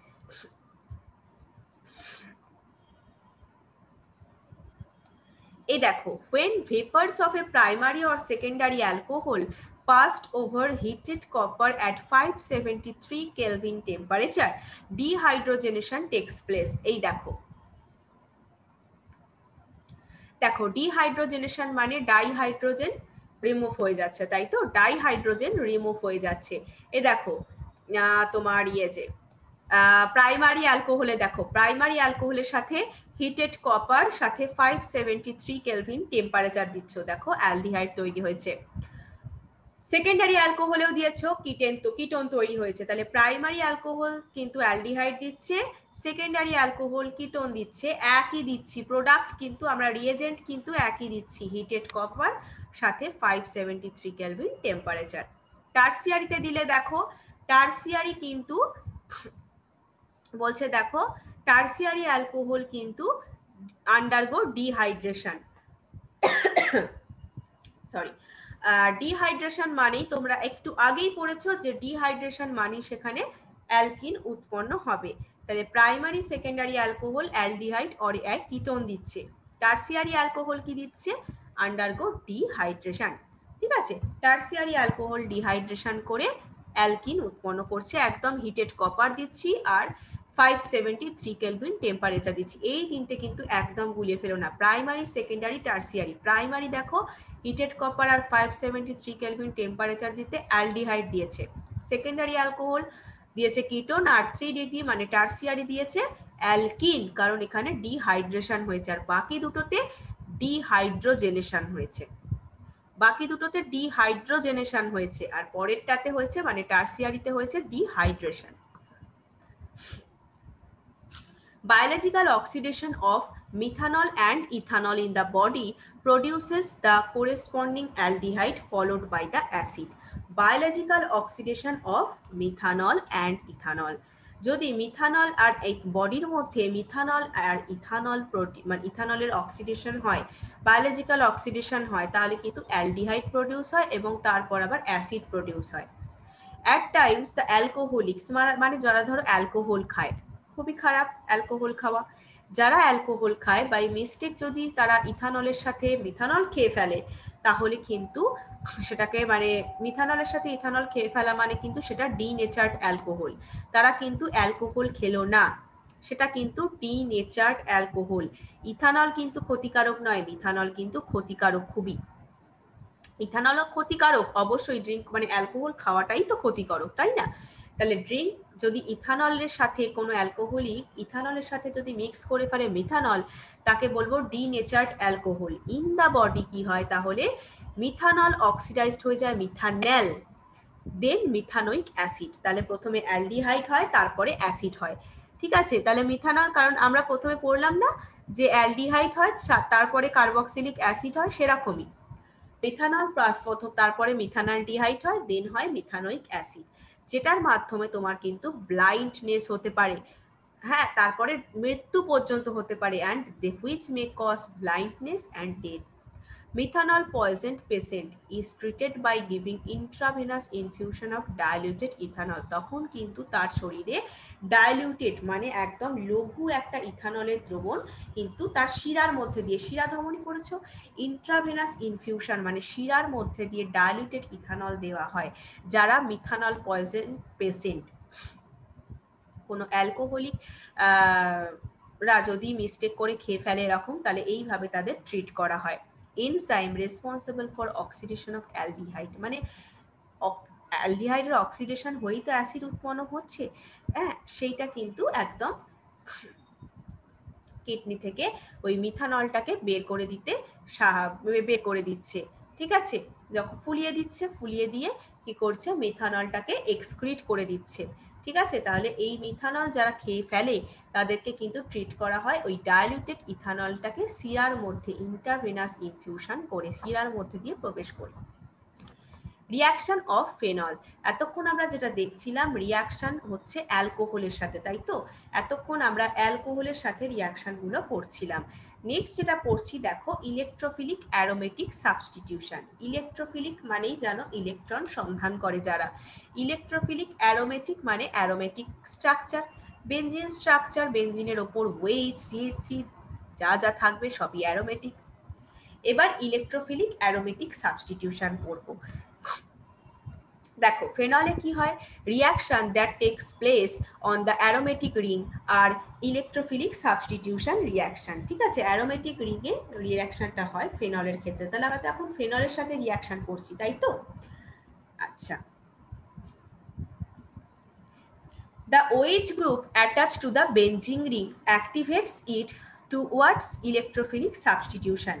এই দেখো, when vapors of a primary or secondary alcohol passed over heated copper at 573 Kelvin temperature, dehydrogenation takes place. এই দেখো, দেখো ডিহাইড্রোজেনেশন মানে ডাইহাইড্রোজেন রিমুভ হয়ে যাচ্ছে, তাই তো, ডাইহাইড্রোজেন রিমুভ হয়ে যাচ্ছে। এ দেখো তোমার যে প্রাইমারি অ্যালকোহলে, দেখো প্রাইমারি অ্যালকোহলের সাথে হিটেড কপার সাথে 573 কেলভিন টেম্পারেচার দিচ্ছ, দেখো অ্যালডিহাইড তৈরি হয়েছে। সেকেন্ডারি অ্যালকোহলেও দিয়েছো কিটোন তৈরি হয়েছে, তাহলে প্রাইমারি অ্যালকোহল কিন্তু অ্যালডিহাইড দিচ্ছে, সেকেন্ডারি অ্যালকোহল কিটোন দিচ্ছে, একই দিচ্ছি প্রোডাক্ট, কিন্তু আমরা রিয়েজেন্ট কিন্তু একই দিচ্ছি, হিটেড কপার সাথে 573 কেলভিন টেম্পারেচার। টারসিয়ারিতে দিলে দেখো, টারসিয়ারি কিন্তু বলছে, দেখো টারসিয়ারি অ্যালকোহল কিন্তু আন্ডারগো ডিহাইড্রেশন, সরি ডিহাইড্রেশন মানেই তোমরা একটু আগেই পড়েছো যে ডিহাইড্রেশন মানেই সেখানে অ্যালকিন উৎপন্ন হবে, তাহলে primary secondary alcohol aldehyde or এক কিটোন দিচ্ছে, টারসিয়ারি অ্যালকোহল কি দিচ্ছে, আন্ডারগো ডিহাইড্রেশন। ঠিক আছে, টারসিয়ারি অ্যালকোহল ডিহাইড্রেশন করে অ্যালকিন উৎপন্ন করছে, একদম হিটেড কপার দিচ্ছি আর 573 কেলভিন টেম্পারেচার দিচ্ছি। এই তিনটে কিন্তু একদম গুলিয়ে ফেলো না, প্রাইমারি সেকেন্ডারি টারসিয়ারি। প্রাইমারি দেখো হিটেড কপার আর 573 কেলভিন টেম্পারেচার দিতে অ্যালডিহাইড দিয়েছে, সেকেন্ডারি অ্যালকোহল দিয়েছে কিটোন আর 3 ডিগ্রি মানে টারসিয়ারি দিয়েছে অ্যালকিন, কারণ এখানে ডিহাইড্রেশন হয়েছে, আর বাকি দুটোতে ডিহাইড্রোজেনেশন হয়েছে, বাকি দুটোতে ডিহাইড্রোজেনেশন হয়েছে, আর পরেরটাতে হয়েছে মানে টারসিয়ারিতে হয়েছে dehydration. Biological oxidation of methanol and ethanol in the body produces the corresponding aldehyde followed by the acid. Biological oxidation of methanol and ethanol. যদি মিথানল আর এই বডির মধ্যে মিথানল আর ইথানল মানে ইথানলের অক্সিডেশন হয়, বায়োলজিক্যাল অক্সিডেশন হয়, তাহলে কিন্তু অ্যালডিহাইড প্রডিউস হয় এবং তারপর আবার অ্যাসিড প্রডিউস হয়। অ্যাট টাইমস দ্য অ্যালকোহলিক্স মানে যারা ধরো অ্যালকোহল খায়, খুবই খারাপ অ্যালকোহল খাওয়া, যারা অ্যালকোহল খায় বাই মিস্টেক যদি তারা ইথানলের সাথে মিথানল খেয়ে ফেলে, তাহলে কিন্তু সেটাকে মানে মিথানলের সাথে ইথানল খেয়ে ফেলা মানে কিন্তু সেটা ডিনেচার্ড অ্যালকোহল, তারা কিন্তু অ্যালকোহল খেলো না, সেটা কিন্তু ডিনেচার্ড অ্যালকোহল। ইথানল কিন্তু ক্ষতিকারক নয়, মিথানল কিন্তু ক্ষতিকারক খুবই। ইথানলও ক্ষতিকারক অবশ্যই, ড্রিঙ্ক মানে অ্যালকোহল খাওয়াটাই তো ক্ষতিকারক, তাই না? তাহলে ড্রিঙ্ক যদি ইথানলের সাথে কোনো অ্যালকোহলিক ইথানলের সাথে যদি মিক্স করে ফেলে মিথানল, তাকে বলবো denatured alcohol. In the body কি হয় তাহলে, মিথানল অক্সিডাইজড হয়ে যায় মিথানেল, দেন মিথানোইক অ্যাসিড, তাহলে প্রথমে অ্যালডিহাইড হয় তারপরে অ্যাসিড হয়। ঠিক আছে, তাহলে মিথানল, কারণ আমরা প্রথমে পড়লাম না যে অ্যালডিহাইড হয় তারপরে কার্বক্সিলিক অ্যাসিড হয়, সেরকমই মিথানল তারপরে মিথানলডিহাইড হয়, দেন হয় মিথানোইক অ্যাসিড, যেটার মাধ্যমে তোমার কিন্তু ব্লাইন্ডনেস হতে পারে, হ্যাঁ, তারপরে মৃত্যু পর্যন্ত হতে পারে, and which may cause blindness and death. Methanol poisoned patient is treated by giving intravenous infusion of diluted ethanol. তখন কিন্তু তার শরীরে ডাইলিউটেড মানে একদম লঘু একটা ইথানলের দ্রবণ কিন্তু তার শিরার মধ্যে দিয়ে, শিরা ধমনী করেছো, ইন্ট্রাভেনাস ইনফিউশন মানে শিরার মধ্যে দিয়ে ডাইলিউটেড ইথানল দেওয়া হয়। যারা মিথানল পয়জন পেশেন্ট, কোনো অ্যালকোহলিক রা যদি মিস্টেক করে খেয়ে ফেলে এরকম, তাহলে এইভাবে তাদের ট্রিট করা হয়। Enzyme responsible for oxidation of aldehyde মানে অ্যালডিহাইডের অক্সিডেশন হয়েই তো অ্যাসিড উৎপন্ন হচ্ছে, হ্যাঁ, সেইটা কিন্তু একদম কিডনি থেকে ওই মিথানলটাকে বের করে দিচ্ছে। ঠিক আছে, যখন ফুলিয়ে দিচ্ছে, ফুলিয়ে দিয়ে কি করছে, মিথানলটাকে এক্সক্রিট করে দিচ্ছে। ঠিক আছে, তাহলে এই মিথানল যারা খেয়ে ফেলে তাদেরকে কিন্তু ট্রিট করা হয় ওই ডাইলিউটেড ইথানলটাকে শিরার মধ্যে ইন্টারভেনাস ইনফিউশন করে, শিরার মধ্যে দিয়ে প্রবেশ করে। রিয়াকশন অফ ফেনল, এতক্ষণ আমরা যেটা দেখছিলাম রিয়াকশন হচ্ছে অ্যালকোহলের সাথে, তাই তো? এতক্ষণ আমরা অ্যালকোহলের সাথে রিয়াকশনগুলো পড়ছিলাম। নেক্সট যেটা পড়ছি দেখো, ইলেকট্রোফিলিক অ্যারোমেটিক সাবস্টিটিউশন। ইলেকট্রোফিলিক মানেই জানো ইলেকট্রন সন্ধান করে যারা, ইলেকট্রোফিলিক অ্যারোমেটিক মানে অ্যারোমেটিক স্ট্রাকচার, বেনজিন স্ট্রাকচার, বেনজিনের ওপর ওয়েট CH3 যা যা থাকবে সবই অ্যারোমেটিক। এবার ইলেকট্রোফিলিক অ্যারোমেটিক সাবস্টিটিউশন পড়বো। দেখো ফেনলে কি হয়, reaction that takes place on the aromatic ring are electrophilic substitution reaction. ঠিক আছে, অ্যারোমেটিক রিংয়ে রিয়াকশনটা হয় ফেনলের ক্ষেত্রে। তাহলে আমরা তো এখন ফেনলের সাথে রিয়াকশন করছি, তাই তো? আচ্ছা, the OH group attached to the benzene ring activates it towards electrophilic substitution.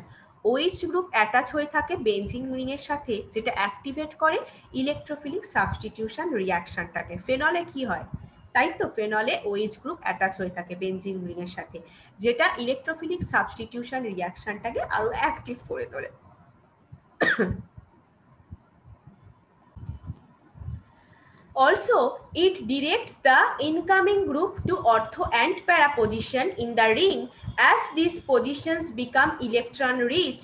OH group attach হয়ে থাকে বেনজিন রিং এর সাথে, যেটা অ্যাক্টিভেট করে ইলেকট্রোফিলিক সাবস্টিটিউশন রিয়াকশনটাকে। ফেনলে কি হয়, তাই তো? ফেনলে OH গ্রুপ অ্যাটাচ হয়ে থাকে বেনজিন রিং এর সাথে, যেটা ইলেকট্রোফিলিক সাবস্টিটিউশন রিয়াকশনটাকে আরো অ্যাক্টিভ করে তোলে। Also, it directs the incoming group to ortho and para position in the ring as these positions become electron rich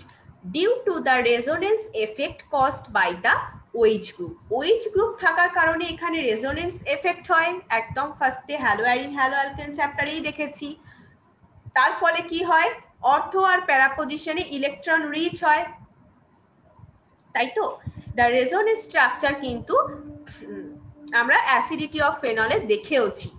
due to the resonance effect caused by the OH group. OH group থাকার কারণে এখানে রেজোনেন্স এফেক্ট হয়, একদম ফার্স্টে হ্যালোয়ারিন হ্যালো অ্যালকেন চ্যাপ্টারেই দেখেছি। তার ফলে কি হয়, অর্থো আর প্যারা পজিশনে ইলেকট্রন রিচ হয়, তাই তো? দ্য রেজোনেন্স স্ট্রাকচার কিন্তু আমরা অ্যাসিডিটি অফ ফেনলে দেখেওছি।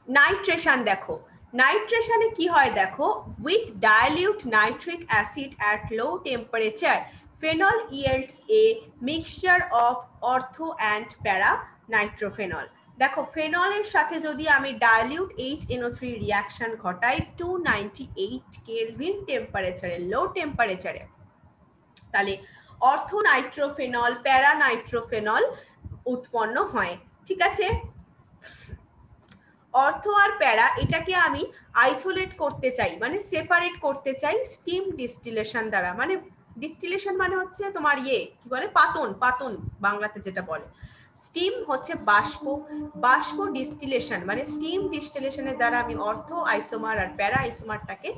নাইট্রেশন দেখো, নাইট্রেশনে কি হয় দেখো, with dilute nitric acid at low temperature phenol yields a mixture of ortho and para nitrophenol. দেখো ফেনলের সাথে যদি আমি ডাইলিউট HNO3 রিয়াকশন ঘটাই 298 কেলভিন টেম্পারেচারে, লো টেম্পারেচারে, তাহলে অর্থো নাইট্রোফেনল, প্যারা নাইট্রোফেনল উৎপন্ন হয়। ঠিক আছে, অর্থো আর প্যারা এটাকে আমি আইসোলেট করতে চাই, মানে সেপারেট করতে চাই স্টিম ডিস্টিলেশন দ্বারা। মানে ডিস্টিলেশন মানে হচ্ছে তোমার কি বলে, পাতন, পাতন বাংলাতে যেটা বলে। স্টিম হচ্ছে বাষ্প, বাষ্প ডিস্টিলেশন মানে স্টিম ডিস্টিলেশনের দ্বারা আমি অর্থো আইসোমার আর প্যারা আইসোমারটাকে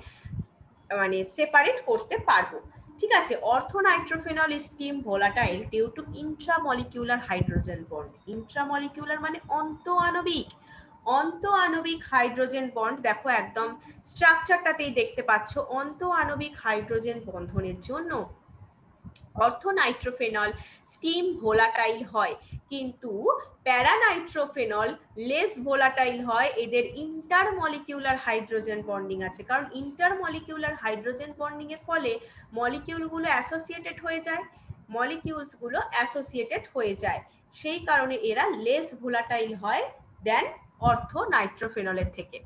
মানে সেপারেট করতে পারবো। ঠিক আছে, ortho nitrophenol steam volatile due to intramolecular hydrogen bond. Intramolecular মানে অন্তঃআণবিক, অন্তঃআণবিক হাইড্রোজেন বন্ড। দেখো একদম স্ট্রাকচারটাতেই দেখতে পাচ্ছ, অন্তঃআণবিক হাইড্রোজেন বন্ধনের জন্য অর্থোনাইট্রোফেনল স্টিম ভোলাটাইল হয়, কিন্তু প্যারানাইট্রোফেনল লেস ভোলাটাইল হয়। এদের ইন্টারমলিকিউলার হাইড্রোজেন বন্ডিং আছে, কারণ ইন্টারমলিকিউলার হাইড্রোজেন বন্ডিং এর ফলে মলিকিউলগুলো অ্যাসোসিয়েটেড হয়ে যায়, মলিকিউলসগুলো অ্যাসোসিয়েটেড হয়ে যায়, সেই কারণে এরা লেস ভোলাটাইল হয় দেন অর্থোনাইট্রোফেনলের থেকে।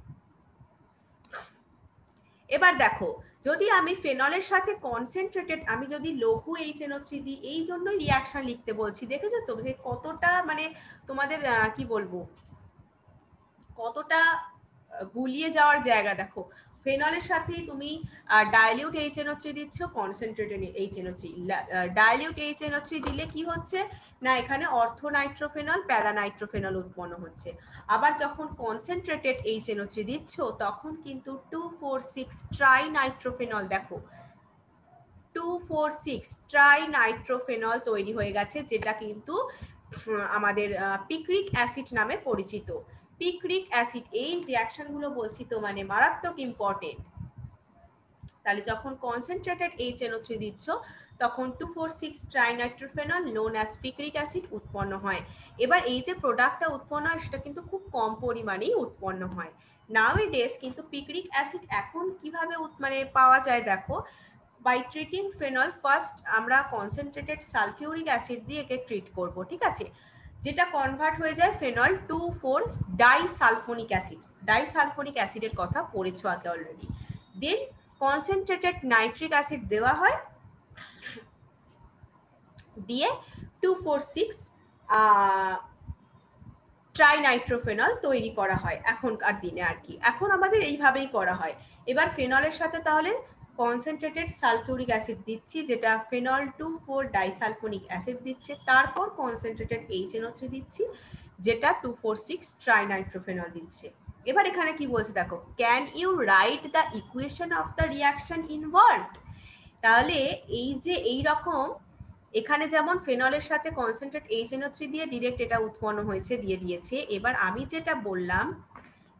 এবার দেখো, যদি আমি ফেনলের সাথে কনসেন্ট্রেটেড, আমি যদি লঘু HNO3 দিই, এই জন্যই রিয়াকশন লিখতে বলছি। দেখেছো তো যে কতটা মানে তোমাদের কি বলবো, কতটা গুলিয়ে যাওয়ার জায়গা। দেখো ফেনলের সাথে তুমি ডাইলিউট HNO3 দিচ্ছ, কনসেন্ট্রেটেড HNO3, ডাইলিউট HNO3 দিলে কি হচ্ছে না, এখানে অর্থোনাইট্রোফেনল, প্যারানাইট্রোফেনল উৎপন্ন হচ্ছে। আবার যখন কনসেন্ট্রেটেড HNO3 দিচ্ছ তখন কিন্তু 2,4,6 ট্রাইনাইট্রোফেনল, দেখো 2,4,6 ট্রাইনাইট্রোফেনল তৈরি হয়ে গেছে, যেটা কিন্তু আমাদের পিক্রিক অ্যাসিড নামে পরিচিত। পিক্রিক অ্যাসিড, এই রিয়াকশনগুলো বলছি তো মানে মারাত্মক ইম্পর্টেন্ট। তাহলে যখন কনসেন্ট্রেটেড HNO3 দিচ্ছ তখন 2,4,6 ট্রাইনাইট্রোফেনল নোন অ্যাজ পিক্রিক অ্যাসিড উৎপন্ন হয়। এবার এই যে প্রোডাক্টটা উৎপন্ন হয় সেটা কিন্তু খুব কম পরিমাণেই উৎপন্ন হয়। নাওএডেজ কিন্তু পিক্রিক অ্যাসিড এখন কিভাবে মানে পাওয়া যায় দেখো, বাই ট্রিটিং ফেনল, ফার্স্ট আমরা কনসেন্ট্রেটেড সালফিউরিক অ্যাসিড দিয়ে একে ট্রিট করব। ঠিক আছে, যেটা কনভার্ট হয়ে যায় ফেনল 2,4-ডাইসালফোনিক অ্যাসিড। ডাইসালফোনিক অ্যাসিডের কথা পড়েছো আগে অলরেডি। দেন কনসেন্ট্রেটেড নাইট্রিক অ্যাসিড দেওয়া হয়, দিয়ে 2,4,6 ট্রাইনাইট্রোফেনল তৈরি করা হয় এখনকার দিনে আর কি। এখন আমাদের এইভাবেই করা হয়। এবার ফেনলের সাথে তাহলে কনসেন্ট্রেটেড সালফিউরিক অ্যাসিড দিচ্ছি, যেটা ফেনল 2,4 ডাইসালফোনিক অ্যাসিড দিচ্ছে, তারপর কনসেন্ট্রেটেড HNO3 দিচ্ছি, যেটা 2,4,6 ট্রাইনাইট্রোফেনল দিচ্ছে। এবার এখানে কি বলছে দেখো, can you write the equation of the reaction in word. তাহলে এই যে এই রকম এখানে যেমন ফেনলের সাথে কনসেন্ট্রেট HNO3 দিয়ে ডিরেক্ট এটা উৎপন্ন হয়েছে, দিয়ে দিয়েছে। এবার আমি যেটা বললাম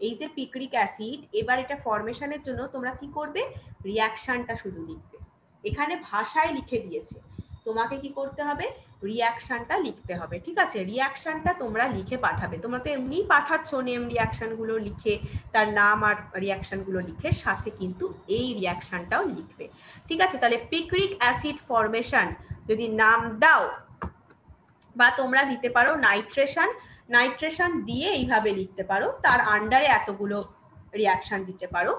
এই যে পিক্রিক অ্যাসিড, এবার এটা ফরমেশনের জন্য তোমরা কি করবে, রিয়াকশনটা শুধু লিখবে। এখানে ভাষায় লিখে দিয়েছে, তোমাকে কি করতে হবে, রিয়াকশনটা লিখতে হবে। ঠিক আছে, রিয়াকশনটা তোমরা লিখে পাঠাবে। তোমরা তো এমনি পাঠাচ্ছ নেম রিয়াকশনগুলো লিখে, তার নাম আর রিয়াকশনগুলো লিখে, সাথে কিন্তু এই রিয়াকশনটাও লিখবে। ঠিক আছে, তাহলে পিক্রিক অ্যাসিড ফরমেশন যদি নাম দাও, বা তোমরা দিতে পারো নাইট্রেশন, নাইট্রেশন দিয়ে এইভাবে লিখতে পারো, তার আন্ডারে এতগুলো রিয়াকশন দিতে পারো।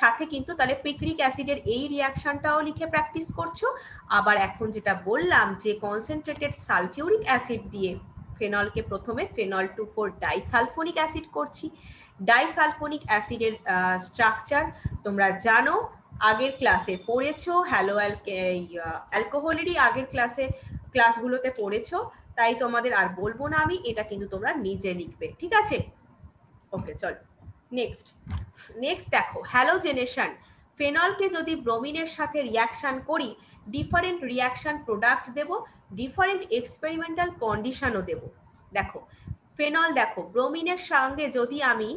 সাথে কিন্তু তাহলে পিক্রিক অ্যাসিডের এই রিয়াকশনটাও লিখে প্র্যাকটিস করছো। আবার এখন যেটা বললাম যে কনসেন্ট্রেটেড সালফিউরিক অ্যাসিড দিয়ে ফেনলকে প্রথমে ফেনল 2,4 ডাইসালফোনিক অ্যাসিড করছি। ডাইসালফোনিক অ্যাসিডের স্ট্রাকচার তোমরা জানো, আগের ক্লাসে পড়েছো, অ্যালকোহলেরই আগের ক্লাসগুলোতে পড়েছো, তাই তোমাদের আর বলবো না আমি, এটা কিন্তু তোমরা নিজে লিখবে। ঠিক আছে, ওকে চলো নেক্সট দেখো, হ্যালোজেনেশন। ফেনলকে যদি ব্রোমিনের সাথে রিয়াকশন করি, ডিফারেন্ট রিয়াকশন প্রোডাক্ট দেব, ডিফারেন্ট এক্সপেরিমেন্টাল কন্ডিশনও দেব। দেখো ফেনল, দেখো ব্রোমিনের সঙ্গে যদি আমি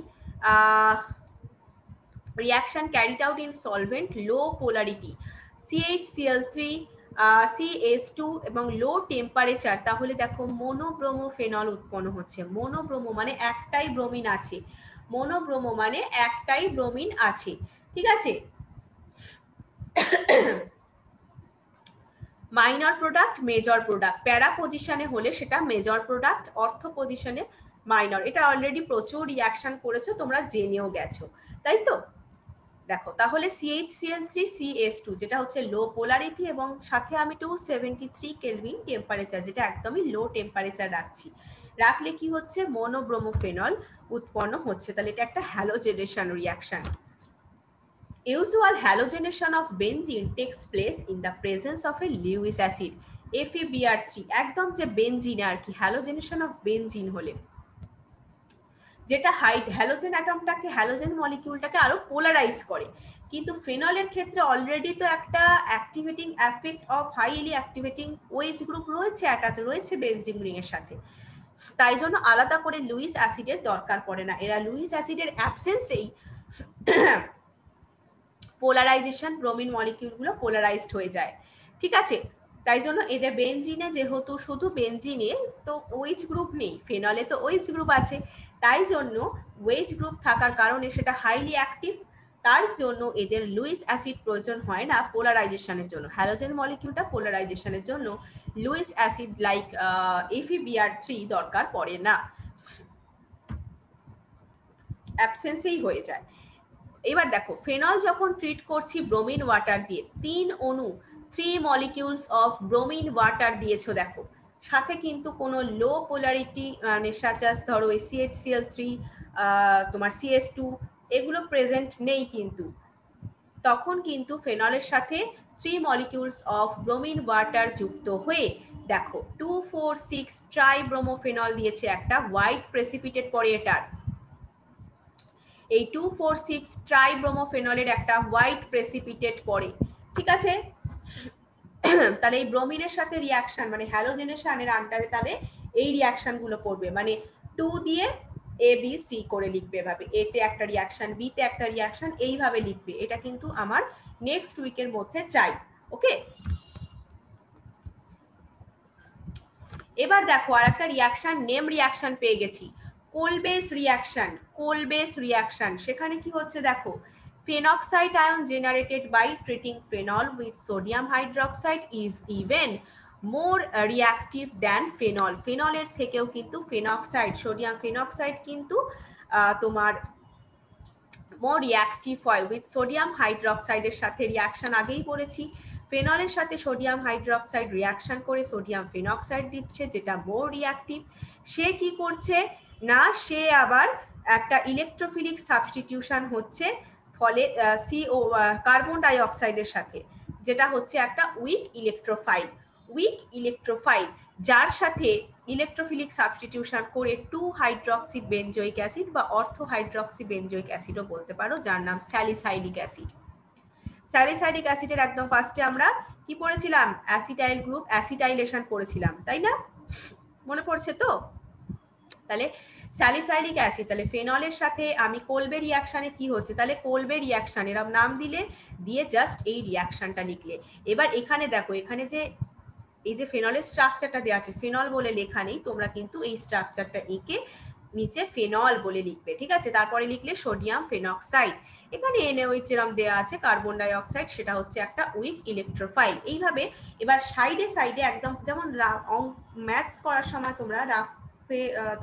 reaction carried out in solvent low polarity CHCl3 CH2 এবং লো টেম্পারেচার, তাহলে দেখো মোনোব্রোমো ফেনল উৎপন্ন হচ্ছে। মোনোব্রোমো মানে একটাই ব্রোমিন আছে, মোনোব্রোমো মানে একটাই ব্রোমিন আছে। ঠিক আছে, মাইনর প্রোডাক্ট, মেজর প্রোডাক্ট, প্যারা পজিশনে হলে সেটা মেজর প্রোডাক্ট, অর্থ পজিশনে মাইনর। এটা অলরেডি প্রচুর রিয়াকশন করেছো, তোমরা জেনেও গেছো, তাই তো। দেখো তাহলে CHCl3 CH2 যেটা হচ্ছে লো পোলারিটি, এবং সাথে আমি 273 কেলভিন টেম্পারেচার, যেটা একদমই লো টেম্পারেচার রাখলে কি হচ্ছে, মোনোব্রোমোফেনল উৎপন্ন হচ্ছে। তাহলে এটা একটা halogenation reaction. Usual halogenation of benzene takes place in the presence of a Lewis acid FeBr3, একদম যে বেনজিন আর কি, হ্যালোজেনেশন অফ বেনজিন হলে, যেটা হ্যালোজেন অ্যাটমটাকে, হ্যালোজেন মলিকিউলটাকে আরো পোলারাইজ করে। কিন্তু ফেনলের ক্ষেত্রে অলরেডি তো একটা activating effect of highly activating ওয়েজ গ্রুপ রয়েছে, অ্যাটাচ রয়েছে বেনজিন রিং এর সাথে, তাই জন্য আলাদা করে লুইস অ্যাসিডের দরকার পড়ে না। এরা লুইস অ্যাসিডের অ্যাবসেন্সেই পোলারাইজেশন, ব্রোমিন মলিকিউলগুলো পোলারাইজড হয়ে যায়। ঠিক আছে, তাই জন্য এদের বেনজিনে, যেহেতু শুধু বেনজিনে তো ওয়েজ গ্রুপ নেই, ফেনলে তো ওয়েজ গ্রুপ আছে, তাই জন্য ওয়েজ গ্রুপ থাকার কারণে সেটা হাইলি অ্যাক্টিভ, তার জন্য এদের লুইস অ্যাসিড প্রয়োজন হয় না পোলারাইজেশনের জন্য। হ্যালোজেন মলিকিউলটা পোলারাইজেশনের জন্য লুইস অ্যাসিড লাইক FeBr3 দরকার পড়ে না, অ্যাবসেন্সেই হয়ে যায়। এবার দেখো ফেনল যখন ট্রিট করছি ব্রোমিন ওয়াটার দিয়ে, 3 অণু 3 মলিকিউলস অফ ব্রোমিন ওয়াটার দিয়েছো, দেখো সাথে কিন্তু কোনো লো পোলারিটি মানে সাচাস ধরো এই CHCl3 তোমার CH2 এগুলো প্রেজেন্ট নেই, কিন্তু তখন কিন্তু ফেনলের সাথে 3 মলিকিউলস অফ ব্রোমিন ওয়াটার যুক্ত হয়ে দেখো 2,4,6 ট্রাইব্রোমোফেনল দিয়েছে, একটা হোয়াইট প্রেসিপিটেট পরে এটার, এই 2,4,6 ট্রাইব্রোমোফেনলের একটা হোয়াইট প্রেসিপিটেট পড়ে। ঠিক আছে, তাহলে এই ব্রোমিনের সাথে রিয়াকশন মানে হ্যালোজেনেশনের আন্ডারে তাহলে এই রিয়াকশন গুলো করবে, মানে 2 দিয়ে ABC করে লিখবে এভাবে, A তে একটা রিয়াকশন, B তে একটা রিয়াকশন, এইভাবে লিখবে। এটা কিন্তু আমার নেক্সট উইকের মধ্যে চাই। ওকে, এবার দেখো আর একটা রিয়াকশন, নেম রিয়াকশন পেয়ে গেছি, কোলবেস রিয়াকশন। সেখানে কি হচ্ছে দেখো, phenoxide ion generated by treating phenol with sodium hydroxide is even more reactive than phenol. ফেনলের থেকেও কিন্তু ফেনক্সাইড, সোডিয়াম ফেনক্সাইড কিন্তু তোমার মোর রিয়াক্টিভ হয় উইথ সোডিয়াম হাইড্রক্সাইডের সাথে। রিয়াকশন আগেই পড়েছি, ফেনলের সাথে সোডিয়াম হাইড্রক্সাইড রিয়াকশন করে সোডিয়াম ফেনক্সাইড দিচ্ছে, যেটা মোর রিয়াক্টিভ। সে কি করছে না, সে আবার একটা ইলেকট্রোফিলিক সাবস্টিটিউশন হচ্ছে ফলে সিও কার্বন ডাই অক্সাইডের সাথে, যেটা হচ্ছে একটা উইক ইলেকট্রোফাইল, যার সাথে ইলেকট্রোফিলিক সাবস্টিটিউশন করে 2 হাইড্রক্সি বেনজোইক অ্যাসিড বা অর্থো হাইড্রক্সি বেনজোইক অ্যাসিডও বলতে পারো, যার নাম স্যালিসাইলিক অ্যাসিড। স্যালিসাইলিক অ্যাসিডের একদম ফার্স্টে আমরা কি পড়েছিলাম? অ্যাসিটাইল গ্রুপ অ্যাসিটাইলেশন পড়েছিলাম, তাই না? মনে পড়ছে তো? তাহলে স্যালিসাইলিক অ্যাসিড, তাহলে ফেনলের সাথে আমি কোলবে রিয়াকশানে কি হচ্ছে, তাহলে কোলবে রিয়াকশন এরকম নাম দিলে, দিয়ে জাস্ট এই রিয়াকশনটা লিখলে। এবার এখানে দেখো, এখানে যে এই যে ফেনলের স্ট্রাকচারটা দেওয়া আছে, ফেনল বলে লেখা নেই, তোমরা কিন্তু এই স্ট্রাকচারটা এঁকে নিচে ফেনল বলে লিখবে, ঠিক আছে? তারপরে লিখলে সোডিয়াম ফেনক্সাইড, এখানে NaOH যেরকম দেওয়া আছে কার্বন ডাই অক্সাইড, সেটা হচ্ছে একটা উইক ইলেকট্রোফাইল। এইভাবে এবার সাইডে সাইডে একদম যেমন ম্যাথস করার সময় তোমরা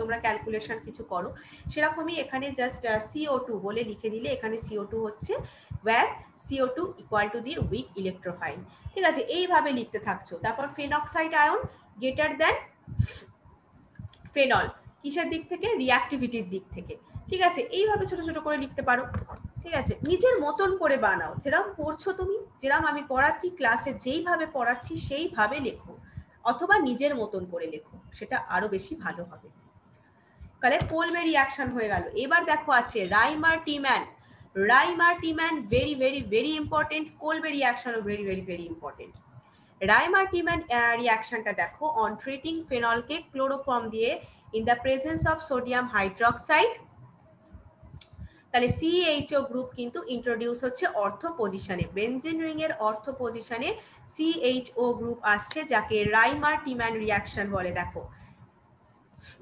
তোমরা ক্যালকুলেশন কিছু করো, সেরকমই এখানে জাস্ট CO2 বলে লিখে দিলে, এখানে CO2 হচ্ছে where CO2 equal to the weak electrophile, ঠিক আছে? এইভাবে লিখতে থাকছো। তারপর phenoxide ion greater than phenol, কিসের দিক থেকে? রিঅ্যাক্টিভিটির দিক থেকে, ঠিক আছে? এইভাবে ছোট ছোট করে লিখতে পারো, ঠিক আছে? নিজের মতন করে বানাও, যেরকম পড়ছো তুমি, যেরকম আমি পড়াচ্ছি ক্লাসে যেইভাবে পড়াচ্ছি সেইভাবে লেখো, অথবা নিজের মতন করে লেখো, সেটা আরো বেশি ভালো হবে। তাহলে কোলবে রিয়াকশন হয়ে গেল। এবার দেখো আছে Reimer Tiemann, very very very important, Kolbe রিয়াকশনও very very very important. Reimer Tiemann রিয়াকশনটা দেখো, অন ট্রিটিং ফেনলকে ক্লোরোফর্ম দিয়ে in the presence of sodium hydroxide, তাহলে CHO গ্রুপ কিন্তু ইন্ট্রোডিউস হচ্ছে অর্থো পজিশনে, বেনজিন রিং এর অর্থো পজিশনে CHO গ্রুপ আসছে, যাকে রাইমার্টিম্যান রিয়াকশন বলে। দেখো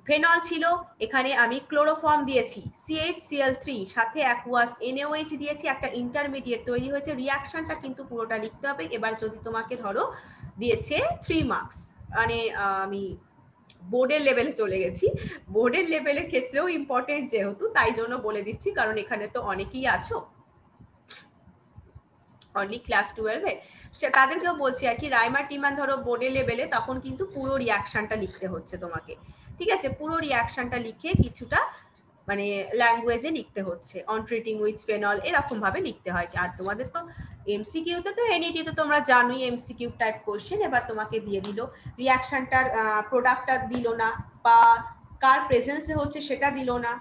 ফেনল ছিল, এখানে আমি ক্লোরোফর্ম দিয়েছি, CHCl3 সাথে অ্যাকুয়াস NaOH দিয়েছি, একটা ইন্টারমিডিয়েট তৈরি হয়েছে। রিয়াকশনটা কিন্তু পুরোটা লিখতে হবে। এবার যদি তোমাকে ধরো দিয়েছে 3 মার্কস, মানে আমি বোর্ডের লেভেলে চলে গেছি, বোর্ডের লেভেলের ক্ষেত্রেও ইম্পর্টেন্ট যেহেতু, তাই জন্য বলে দিচ্ছি, কারণ এখানে তো অনেকেই আছো অনলি ক্লাস 12-এ, সে তাদেরকেও বলছি আর কি। রাইমার্টিম্যান ধরো বোর্ডের লেভেলে, তখন কিন্তু পুরো রিয়াকশনটা লিখতে হচ্ছে তোমাকে, ঠিক আছে? পুরো রিয়াকশনটা লিখে কিছুটা মানে ল্যাঙ্গুয়েজে লিখতে হচ্ছে, অন ট্রিটিং উইথ ফেনল এরকম ভাবে লিখতে হয়। আর তোমাদের তো এমসিকিউতে তো এনইটি তো তোমরা জানোই এমসিকিউ টাইপ কোশ্চেন, এবার তোমাকে দিয়ে দিল রিয়াকশনটার প্রোডাক্টটা দিল না, বা কার প্রেজেন্সে হচ্ছে সেটা দিল না,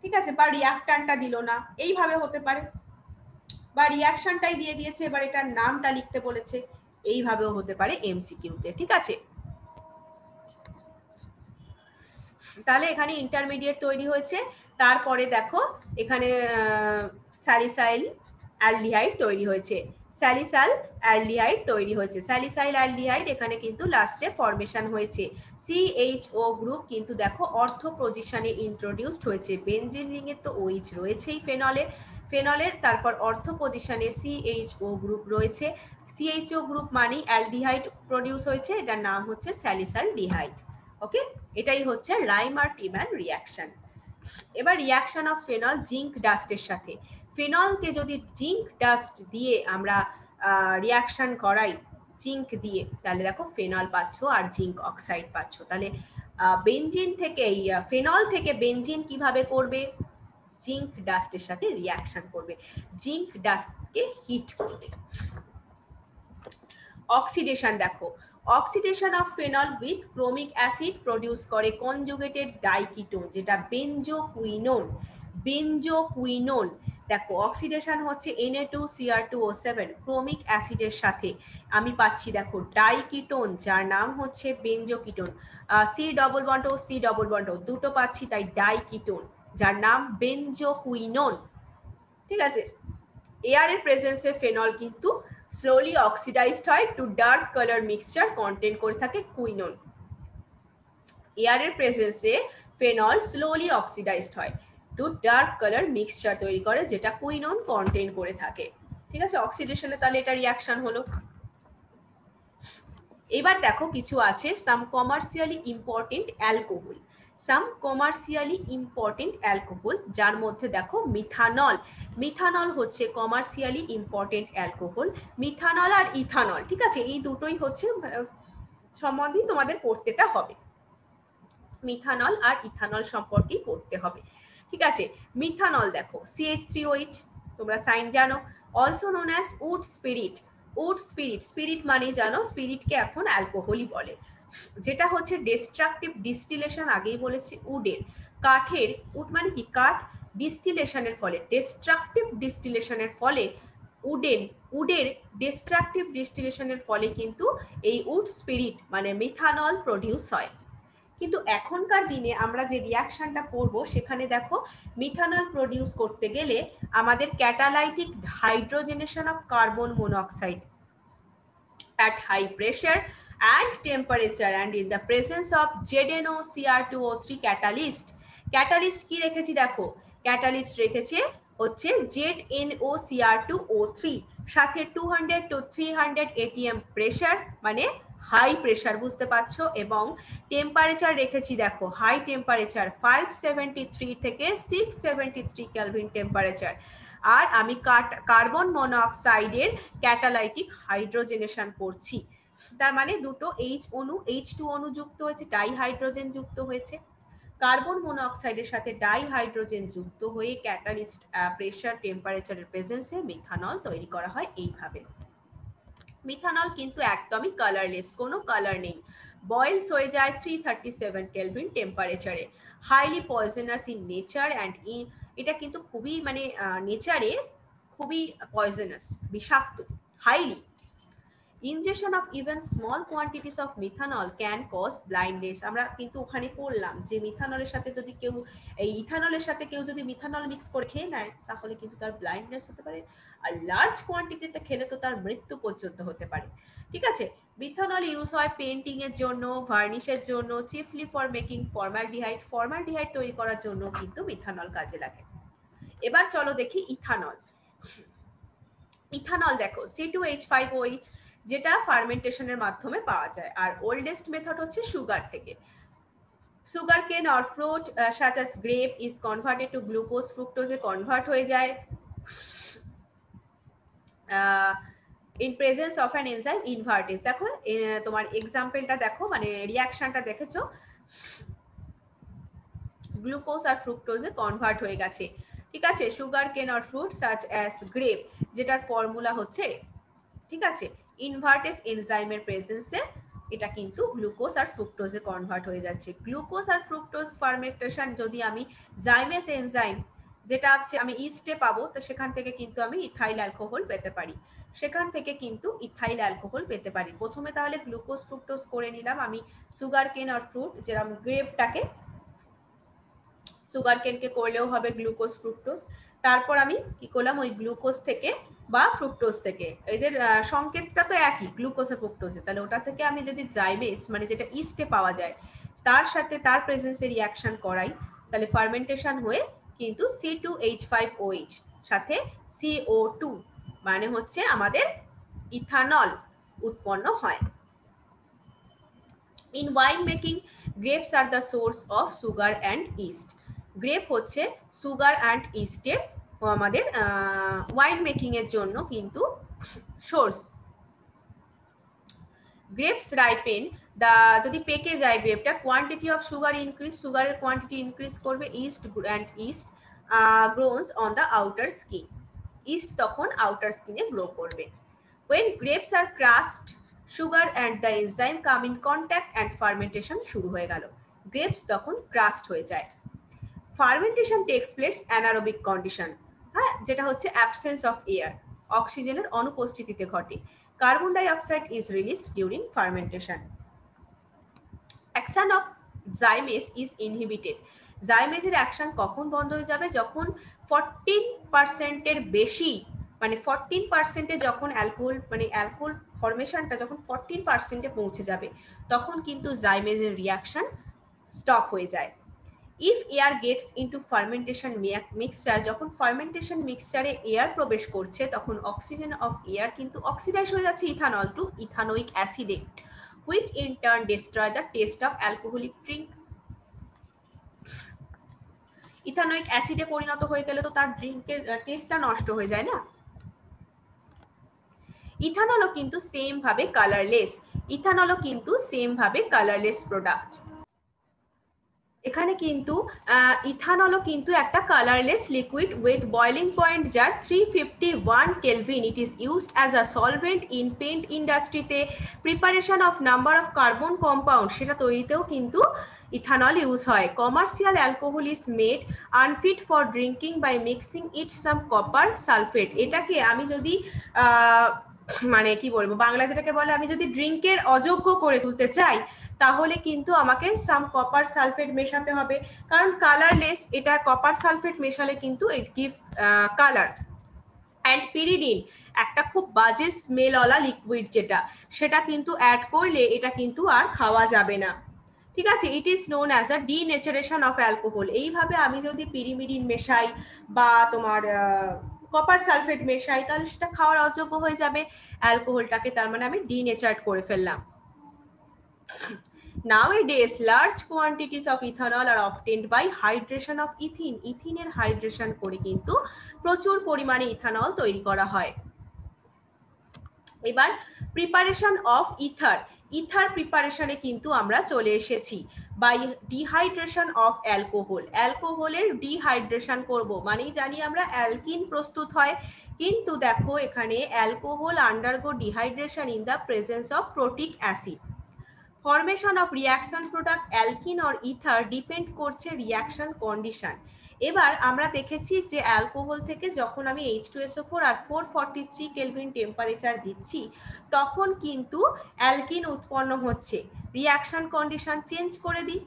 ঠিক আছে? বা রিয়াক্ট্যান্টটা দিল না, এইভাবে হতে পারে, বা রিয়াকশনটাই দিয়ে দিয়েছে, এবার এটার নামটা লিখতে বলেছে, এইভাবেও হতে পারে এমসিকিউতে, ঠিক আছে? তাহলে এখানে ইন্টারমিডিয়েট তৈরি হয়েছে, তারপরে দেখো এখানে স্যালিসাইল অ্যালডিহাইড তৈরি হয়েছে, স্যালিসাইল অ্যালডিহাইড এখানে কিন্তু লাস্টে ফরমেশন হয়েছে। CHO গ্রুপ কিন্তু দেখো অর্থো পজিশনে ইন্ট্রোডিউসড হয়েছে, বেনজিন রিং এর তো OH রয়েছেই ফেনলের, তারপর অর্থো পজিশনে CHO গ্রুপ রয়েছে। CHO গ্রুপ মানে অ্যালডিহাইড প্রডিউস হয়েছে, এটার নাম হচ্ছে স্যালিসালডিহাইড। ওকে, এটাই হচ্ছে রাইমার্টিম্যান রিয়াকশন। এবার রিয়াকশন অফ ফেনল জিঙ্ক ডাস্টের সাথে, ফেনলকে যদি জিঙ্ক ডাস্ট দিয়ে আমরা রিয়াকশন করাই জিঙ্ক দিয়ে, তাহলে দেখো ফেনল পাচ্ছ আর জিঙ্ক অক্সাইড পাচ্ছ। তাহলে বেনজিন থেকে ফেনল থেকে বেনজিন কিভাবে করবে? জিঙ্ক ডাস্টের সাথে রিয়াকশন করবে, জিঙ্ক ডাস্টকে হিট করবে। অক্সিডেশন দেখো, oxidation of phenol with chromic acid produce করে কনজুগেটেড ডাইকিটোন, যেটা বেনজোকুইনোন। দেখো অক্সিডেশন হচ্ছে Na2Cr2O7 ক্রোমিক অ্যাসিডের সাথে, আমি পাচ্ছি দেখো ডাইকিটোন, যার নাম হচ্ছে বেনজোকিটোন। C ডবল বন্ড ও C ডবল বন্ড দুটো পাচ্ছি, তাই ডাইকিটোন, যার নাম বেনজোকুইনোন, ঠিক আছে? এয়ার এর প্রেজেন্সে ফেনল কিন্তু স্লোলি অক্সিডাইজড হয় to dark colour mixture content করে থাকে কুইনোন। এয়ারের প্রেজেন্সে ফেনল স্লোলি অক্সিডাইজড হয় টু ডার্ক কালার মিক্সচার তৈরি করে, যেটা কুইনোন কন্টেন্ট করে থাকে, ঠিক আছে? অক্সিডেশনে তাহলে এটা রিয়াকশন হলো। এবার দেখো কিছু আছে সাম কমার্শিয়ালি ইম্পর্টেন্ট অ্যালকোহল, যার মধ্যে দেখো মিথানল হচ্ছে কমার্শিয়ালি ইম্পর্টেন্ট অ্যালকোহল। মিথানল আর ইথানল, ঠিক আছে? এই দুটোই হচ্ছে সম্বন্ধে তোমাদের পড়তেটা হবে, মিথানল আর ইথানল সম্পর্কেই পড়তে হবে, ঠিক আছে? মিথানল দেখো CH3OH, তোমরা সাইন জানো। Also known as wood spirit. Wood spirit, spirit মানে জানো, স্পিরিটকে এখন অ্যালকোহলই বলে, যেটা হচ্ছে ডিস্ট্রাকটিভ ডিস্টিলেশন, আগেই বলেছি উডের, কাঠের, উড মানে কি কাঠ, ডিস্টিলেশনের ফলে, ডিস্ট্রাকটিভ ডিস্টিলেশনের ফলে উডের ডিস্ট্রাকটিভ ডিস্টিলেশনের ফলে কিন্তু এই উড স্পিরিট মানে মিথানল প্রডিউস হয়। কিন্তু এখনকার দিনে আমরা যে রিয়াকশনটা করব সেখানে দেখো মিথানল প্রডিউস করতে গেলে আমাদের catalytic hydrogenation of carbon monoxide at high pressure and temperature and in the presence of ZnOCr2O3 catalyst. Catalyst কি রেখেছি দেখো, ক্যাটালিস্ট রেখেছে হচ্ছে ZnOCr2O3 সাথে 200 to 300 atm প্রেসার, মানে হাই প্রেসার বুঝতে পারছো, এবং টেম্পারেচার রেখেছি দেখো হাই টেম্পারেচার 573 থেকে 673 কেলভিন টেম্পারেচার। আর আমি কার্বন মনোঅক্সাইডের ক্যাটালাইটিক হাইড্রোজেনেশন করছি, তার মানে দুটো H2 অণু যুক্ত হয়েছে, ডাইহাইড্রোজেন যুক্ত হয়েছে, কার্বন মনোঅক্সাইডের সাথে ডাইহাইড্রোজেন যুক্ত হয়ে ক্যাটালিস্ট প্রেসার টেম্পারেচারের প্রেজেন্সে মিথানল তৈরি করা হয় এইভাবে। মিথানল কিন্তু একদমই কালারলেস, কোনো কালার নেই, বয়েলস হয়ে যায় 337 কেলভিন টেম্পারেচারে, highly poisonous in nature and এটা কিন্তু খুবই মানে নেচারে খুবই পয়জনাস, বিষাক্ত, highly. Injection of even small quantities of methanol can cause blindness. আমরা কিন্তু ওখানে পড়লাম যে মিথানলের সাথে যদি কেউ এই ইথানলের সাথে কেউ যদি মিথানল মিক্স করে খেয়ে নেয় তাহলে কিন্তু তার ব্লাইন্ডনেস হতে পারে, আর লার্জ কোয়ান্টিটিতে খেলে তো তার মৃত্যু পর্যন্ত হতে পারে। ঠিক আছে, মিথানল ইউজ হয় পেন্টিং এর জন্য, ভার্নিশের জন্য, চিফলি ফর মেকিং ফর্মালডিহাইড, ফর্মালডিহাইড তৈরি করার জন্য কিন্তু মিথানল কাজে লাগে। এবার চলো দেখি ইথানল। ইথানল দেখো C2H5OH, যেটা ফার্মেন্টেশনের মাধ্যমে পাওয়া যায়, আর ওল্ডেস্ট মেথড হচ্ছে সুগার থেকে। Sugar cane or fruit such as grape is converted to glucose, ফ্রুক্টোজে কনভার্ট হয়ে যায় in presence of an enzyme invertase. দেখো তোমার এক্সাম্পলটা দেখো, মানে রিয়াকশনটা দেখেছো, গ্লুকোজ আর ফ্রুক্টোজে কনভার্ট হয়ে গেছে। ঠিক আছে, sugar cane or fruit such as grape, যেটার ফর্মুলা হচ্ছে, ঠিক আছে, ইনভার্টেজ এনজাইমের প্রেজেন্সে এটা কিন্তু গ্লুকোজ আর ফ্রুক্টোজে কনভার্ট হয়ে যাচ্ছে। গ্লুকোজ আর ফ্রুক্টোজ ফার্মেন্টেশন যদি আমি জাইমেস এনজাইম, যেটা হচ্ছে আমি ইস্টে পাবো, তো সেখান থেকে কিন্তু আমি ইথাইল অ্যালকোহল পেতে পারি, সেখান থেকে কিন্তু ইথাইল অ্যালকোহল পেতে পারি। প্রথমে তাহলে গ্লুকোজ ফ্রুক্টোজ করে নিলাম আমি, সুগার কেন আর ফ্রুট, যেরকম গ্রেপটাকে সুগার কেনকে করলেও হবে গ্লুকোজ ফ্রুক্টোজ, তারপর আমি কি করলাম ওই গ্লুকোজ থেকে বা ফ্রুক্টোজ থেকে, এদের সংকেতটা তো একই গ্লুকোজ আর ফ্রুক্টোজে, তাহলে ওটা থেকে আমি যদি জাইমেস মানে যেটা ইস্টে পাওয়া যায় তার সাথে তার প্রেজেন্সে রিয়াকশন করাই, তাহলে ফার্মেন্টেশন হয়ে কিন্তু C2H5OH সাথে CO2 মানে হচ্ছে আমাদের ইথানল উৎপন্ন হয়। In wine making grapes are the source of sugar and east. Grape হচ্ছে সুগার অ্যান্ড ইস্টের আমাদের ওয়াইন মেকিং এর জন্য কিন্তু সোর্স। গ্রেপস রাইপেন দা, যদি পেকে যায় গ্রেপটা, কোয়ান্টিটি অফ সুগার ইনক্রিজ, সুগারের কোয়ান্টিটি ইনক্রিজ করবে, east gross on the outer skin, east তখন আউটার স্কিনে গ্রো করবে। When grapes are crushed, sugar and the enzyme come in contact and fermentation শুরু হয়ে গেল, গ্রেপস তখন ক্রাস্ট হয়ে যায়। Fermentation takes place anaerobic condition, হ্যাঁ, যেটা হচ্ছে অ্যাবসেন্স অফ এয়ার, অক্সিজেনের অনুপস্থিতিতে ঘটে। Carbon dioxide is released during fermentation. Action of zymase is inhibited. জাইমেসের অ্যাকশন কখন বন্ধ হয়ে যাবে? যখন 14% বেশি, মানে 14% যখন অ্যালকোহল মানে অ্যালকোহল ফরমেশনটা যখন 14% পৌঁছে যাবে তখন কিন্তু জাইমেসের রিয়াকশন স্টপ হয়ে যায়। If air gets into fermentation mixture, যখন ফার্মেন্টেশন মিক্সচারে এয়ার প্রবেশ করছে তখন অক্সিজেন অফ এয়ার কিন্তু অক্সিডাইজ হয়ে যাচ্ছে ইথানল টু ইথানোইক অ্যাসিডে, which in turn destroy the taste of alcoholic drink. Ethanoic অ্যাসিডে পরিণত হয়ে গেলে তো তার ড্রিঙ্কের টেস্টটা নষ্ট হয়ে যায় না। ইথানলও কিন্তু সেম ভাবে কালারলেস, ইথানলও কিন্তু সেম ভাবে কালারলেস প্রোডাক্ট। এখানে কিন্তু ইথানলও কিন্তু একটা colourless liquid with boiling point যার 351 kelvin. It is used as a solvent in paint ইন্ডাস্ট্রিতে, preparation of number of carbon compound সেটা তৈরিতেও কিন্তু ইথানল ইউজ হয়। Commercial alcohol is made unfit for drinking by mixing it some copper sulphate. এটাকে আমি যদি মানে কি বলবো, বাংলা যেটাকে বলে, আমি যদি ড্রিঙ্কের অযোগ্য করে তুলতে চাই তাহলে কিন্তু আমাকে সাম কপার সালফেট মেশাতে হবে, কারণ কালারলেস, এটা কপার সালফেট মেশালে কিন্তু ইট গিভ কালার। অ্যান্ড পিরিডিন একটা খুব বাজে স্মেলওয়ালা লিকুইড, যেটা সেটা কিন্তু অ্যাড করলে এটা কিন্তু আর খাওয়া যাবে না। ঠিক আছে, it is known as a denaturation of alcohol. এইভাবে আমি যদি পিরিমিডিন মেশাই বা তোমার কপার সালফেট মেশাই তাহলে সেটা খাওয়ার অযোগ্য হয়ে যাবে অ্যালকোহলটাকে, তার মানে আমি ডিনেচার্ড করে ফেললাম। Nowadays, large quantities of ethanol are obtained by hydration of ethene. ইথিনের হাইড্রেশন করে কিন্তু প্রচুর পরিমাণে ইথানল তৈরি করা হয়। এবার প্রিপারেশন অফ ইথার। ইথার প্রিপারেশনে কিন্তু আমরা চলে এসেছি। বাই ডিহাইড্রেশন অফ অ্যালকোহল, অ্যালকোহলের ডিহাইড্রেশন করব, মানেই জানি আমরা অ্যালকিন প্রস্তুত হয়, কিন্তু দেখো এখানে alcohol undergo dehydration in the presence of protic acid. Formation of reaction product alkene or ether depend করছে রিয়াকশন কন্ডিশন। এবার আমরা দেখেছি যে অ্যালকোহল থেকে যখন আমি H2SO4 আর 443 কেলভিন টেম্পারেচার দিচ্ছি তখন কিন্তু অ্যালকিন উৎপন্ন হচ্ছে। রিয়াকশন কন্ডিশন চেঞ্জ করে দিই,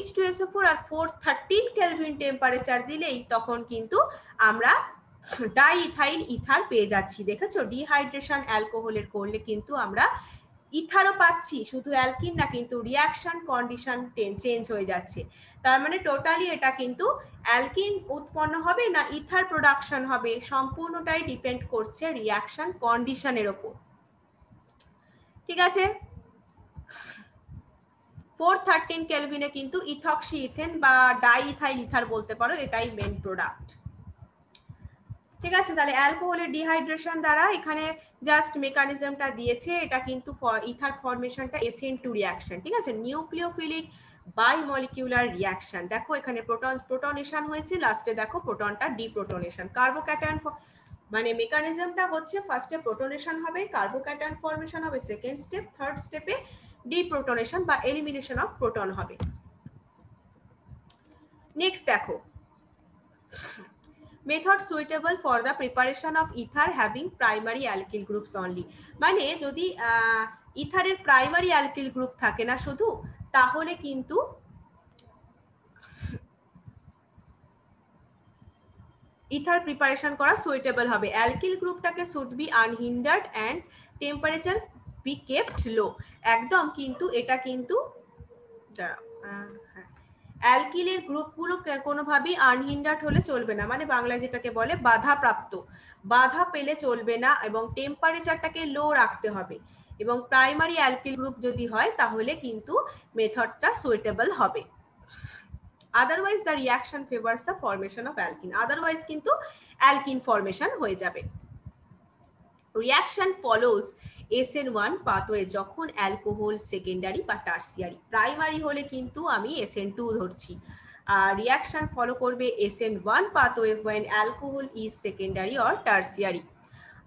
H2SO4 আর 413 কেলভিন টেম্পারেচার দিলেই তখন কিন্তু আমরা ডাইইথাইল ইথার পেয়ে যাচ্ছি। দেখেছো, ডিহাইড্রেশন অ্যালকোহলের করলে কিন্তু আমরা ইথারও পাচ্ছি, শুধু অ্যালকিন না, কিন্তু রিয়াকশন কন্ডিশন চেঞ্জ হয়ে যাচ্ছে। তার মানে টোটালি এটা কিন্তু অ্যালকিন উৎপন্ন হবে না ইথার প্রোডাকশন হবে, সম্পূর্ণটাই ডিপেন্ড করছে রিয়াকশন কন্ডিশনের ওপর। ঠিক আছে, 413 কেলভিনে কিন্তু ইথক্সি ইথেন বা ডাইইথাইল ইথার বলতে পারো, এটাই মেন প্রোডাক্ট। ঠিক আছে, তাহলে অ্যালকোহলের ডিহাইড্রেশন দ্বারা এখানে জাস্ট মেকানিজমটা দিয়েছে, এটা কিন্তু ইথার ফরমেশনটা SN2 রিয়াকশন। ঠিক আছে, নিউক্লিওফিলিক বাইমলিকিউলার রিয়াকশন। দেখো এখানে প্রোটনেশন হয়েছে, লাস্টে দেখো প্রোটনটা ডিপ্রোটনেশন। কার্বোক্যাটায়ন মানে মেকানিজমটা হচ্ছে ফার্স্টে প্রোটনেশন হবে, কার্বোক্যাটায়ন ফরমেশন হবে সেকেন্ড স্টেপ, থার্ড স্টেপে ডিপ্রোটনেশন বা এলিমিনেশন অফ প্রোটন হবে। নেক্সট দেখো, method suitable for the preparation of ether having primary alkyl groups only। মানে যদি ইথারের প্রাইমারি অ্যালকিল গ্রুপ থাকে না শুধু, তাহলে কিন্তু ইথার প্রিপারেশন করা সুইটেবল হবে। অ্যালকিল গ্রুপটাকে should be unhindered and temperature be kept low. একদম কিন্তু এটা কিন্তু অ্যালকিলের গ্রুপগুলো কোনোভাবেই আনহিন্ডার্ড হলে চলবে না, মানে বাংলায় যেটাকে বলে বাধাপ্রাপ্ত, বাধা পেলে চলবে না এবং টেম্পারেচারটাকে লো রাখতে হবে। এবং প্রাইমারি অ্যালকিল গ্রুপ যদি হয় তাহলে কিন্তু মেথডটা সুইটেবল হবে। Otherwise the reaction favours the formation of alkyne, otherwise কিন্তু অ্যালকিন ফরমেশন হয়ে যাবে। রিয়াকশন ফলোজ SN1 পাথওয়ে যখন অ্যালকোহল সেকেন্ডারি বা টার্সিয়ারি, প্রাইমারি হলে কিন্তু আমি SN2 ধরছি, আর রিয়াকশন ফলো করবে SN1 pathway when alcohol is secondary or tertiary.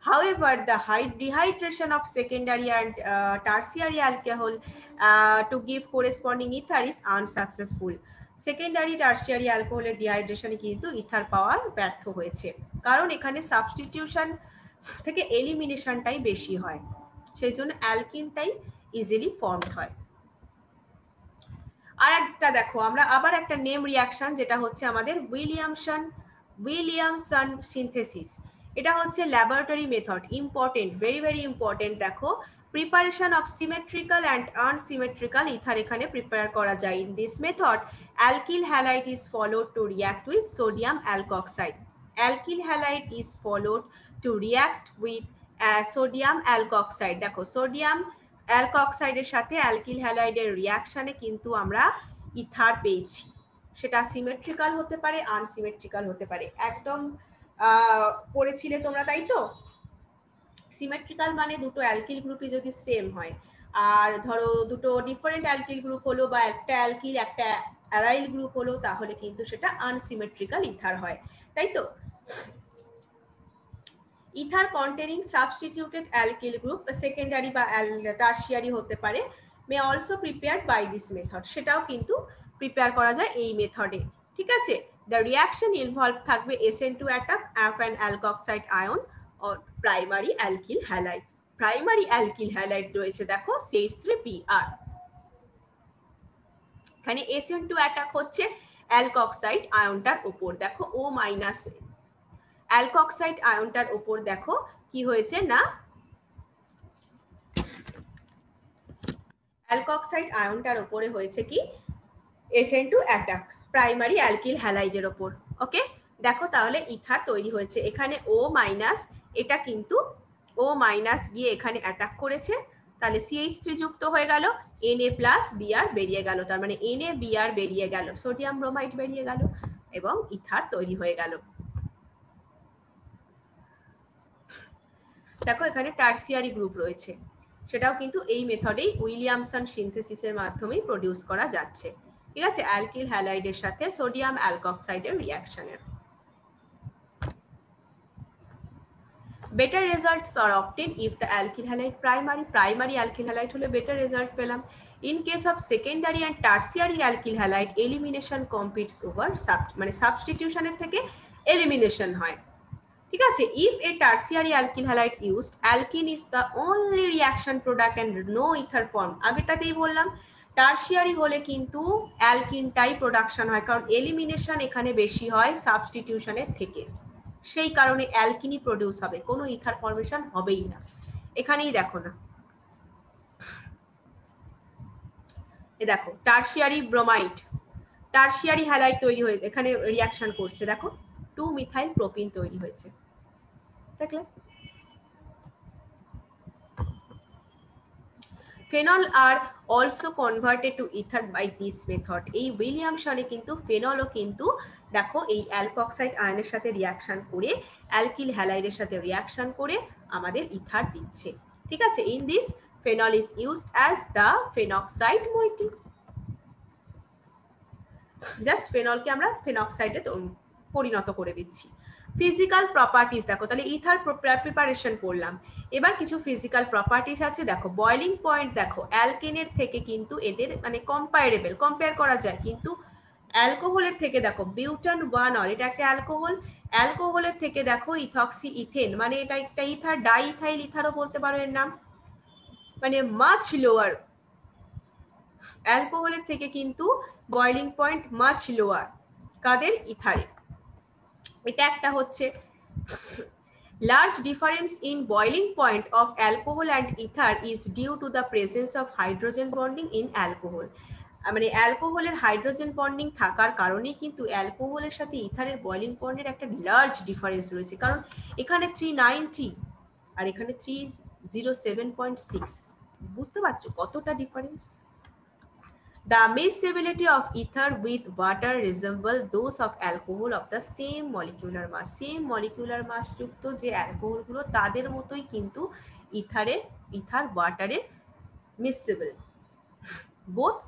However, the dehydration of secondary and tertiary alcohol to give corresponding ether is unsuccessful. Secondary tertiary অ্যালকোহলের ডিহাইড্রেশনে কিন্তু ইথার পাওয়ার ব্যর্থ হয়েছে, কারণ এখানে সাবস্টিটিউশন থেকে এলিমিনেশনটাই বেশি হয়, সেই জন্য অ্যালকিনটাই ইজিলি ফর্মড হয়। আর একটা দেখো, আমরা আবার একটা নেম রিয়াকশন, যেটা হচ্ছে আমাদের উইলিয়ামসন সিনথেসিস। এটা হচ্ছে laboratory method, important, very very important. দেখো, preparation of symmetrical and unsymmetrical ether এখানে প্রিপেয়ার করা যায়। In this method alkyl halide is followed to react with sodium alkoxide. Alkyl halide is followed to react with sodium alkoxide. দেখো, সোডিয়াম অ্যালকক্সাইডের সাথে অ্যালকিল হ্যালাইডের রিয়াকশনে কিন্তু আমরা ইথার পেয়েছি, সেটা সিমেট্রিক্যাল হতে পারে, আনসিমেট্রিক্যাল হতে পারে। একদম পড়েছিলে তোমরা, তাই তো? সিমেট্রিক্যাল মানে দুটো অ্যালকিল গ্রুপই যদি সেম হয়, আর ধরো দুটো ডিফারেন্ট অ্যালকিল গ্রুপ হলো বা একটা অ্যালকিল একটা অ্যারাইল গ্রুপ হলো, তাহলে কিন্তু সেটা আনসিমেট্রিক্যাল ইথার হয়, তাই তো? Ether containing substituted alkyl group secondary বা টারশিয়ারি হতে পারে, may also prepared by this method, সেটাও কিন্তু প্রিপেয়ার করা যায় এই মেথডে, ঠিক আছে? দ্য রিয়াকশন ইনভলভ থাকবে SN2 attack of an alkoxide ion or primary alkyl halide. Primary alkyl halide রয়েছে দেখো CH3Br, এখানে SN2 অ্যাটাক হচ্ছে অ্যালকক্সাইড আয়নটার উপর, দেখো O মাইনাস অ্যালকক্সাইড আয়নটার উপর দেখো কি হয়েছে না, অ্যালকক্সাইড আয়নটার উপরে হয়েছে কি SN2 অ্যাটাক প্রাইমারি অ্যালকিল হ্যালাইডের উপর। ওকে, দেখো তাহলে ইথার তৈরি হয়েছে, এখানে O মাইনাস, এটা কিন্তু O মাইনাস গিয়ে এখানে অ্যাটাক করেছে, তাহলে CH3 যুক্ত হয়ে গেল, Na+Br বেরিয়ে গেল, তার মানে NaBr বেরিয়ে গেল, সোডিয়াম ব্রোমাইড বেরিয়ে গেল এবং ইথার তৈরি হয়ে গেল। দেখো এখানে টারসিয়ারি গ্রুপ রয়েছে, সেটাও কিন্তু এই মেথডেই উইলিয়ামসন সিনথেসিসের মাধ্যমেই প্রডিউস করা যাচ্ছে, ঠিক আছে? অ্যালকিল হ্যালাইডের সাথে সোডিয়াম অ্যালকক্সাইডের রিঅ্যাকশনের। Better results are obtain if the alkyl halide primary alkyl halide হলে বেটার রেজাল্ট পেলাম। In case of secondary and tertiary alkyl halide elimination competes over মানে সাবস্টিটিউশনের থেকে এলিমিনেশন হয়, ঠিক আছে? If a tertiary alkyl halide used, alkene is the only reaction product and no ether form. আগেরটাতেই বললাম টারসিয়ারি হলে কিন্তু অ্যালকিনটাই প্রোডাকশন হয়, কারণ এলিমিনেশন এখানে বেশি হয় সাবস্টিটিউশনের থেকে, সেই কারণে অ্যালকিনই প্রডিউস হবে, কোনো ইথার ফর্মেশন হবেই না। এখানেই দেখো না, এ দেখো টারসিয়ারি ব্রোমাইড, টারসিয়ারি হ্যালাইড তৈরি হয়েছে, এখানে রিঅ্যাকশন করছে, দেখো 2 মিথাইল প্রোপিন তৈরি হয়েছে, দেখলে? Phenol are also converted to ether by this method. এই উইলিয়ামসনে কিন্তু ফেনলও কিন্তু দেখো এই অ্যালকক্সাইড আয়নের সাথে রিঅ্যাকশন করে অ্যালকিল হ্যালাইডের সাথে রিঅ্যাকশন করে আমাদের ইথার দিচ্ছে, ঠিক আছে? In this phenol is used as the phenoxide moiety. Just ফেনলকে আমরা ফেনক্সাইডে পরিণত করে দিচ্ছি। ফিজিক্যাল প্রপার্টিজ দেখো, তাহলে ইথার প্রিপারেশন করলাম, এবার কিছু ফিজিক্যাল প্রপার্টিজ আছে দেখো। বয়লিং পয়েন্ট দেখো অ্যালকেনের থেকে কিন্তু এদের মানে কম্পারেবল, কম্পেয়ার করা যায়, কিন্তু অ্যালকোহলের থেকে দেখো বিউটান 1 এটা একটা অ্যালকোহল, অ্যালকোহলের থেকে দেখো ইথক্সি ইথেন, মানে এটা একটা ইথার, ডাইইথাইল ইথারও বলতে পারো এর নাম, মানে মাছ লোয়ার, অ্যালকোহলের থেকে কিন্তু বয়লিং পয়েন্ট মাছ লোয়ার, কাদের? ইথারের। এটা একটা হচ্ছে। Large difference in boiling point of alcohol and ether is due to the presence of hydrogen bonding in alcohol. মানে অ্যালকোহলের হাইড্রোজেন বন্ডিং থাকার কারণেই কিন্তু অ্যালকোহলের সাথে ইথারের বয়লিং পয়েন্টের একটা লার্জ ডিফারেন্স রয়েছে, কারণ এখানে 390 আর এখানে 307.6, বুঝতে পারছো কতটা difference? The miscibility of ether with water resemble those of alcohol of the same molecular mass. Same molecular mass যুক্ত যে অ্যালকোহলগুলো তাদের মতোই কিন্তু ether ওয়াটারে miscible. Both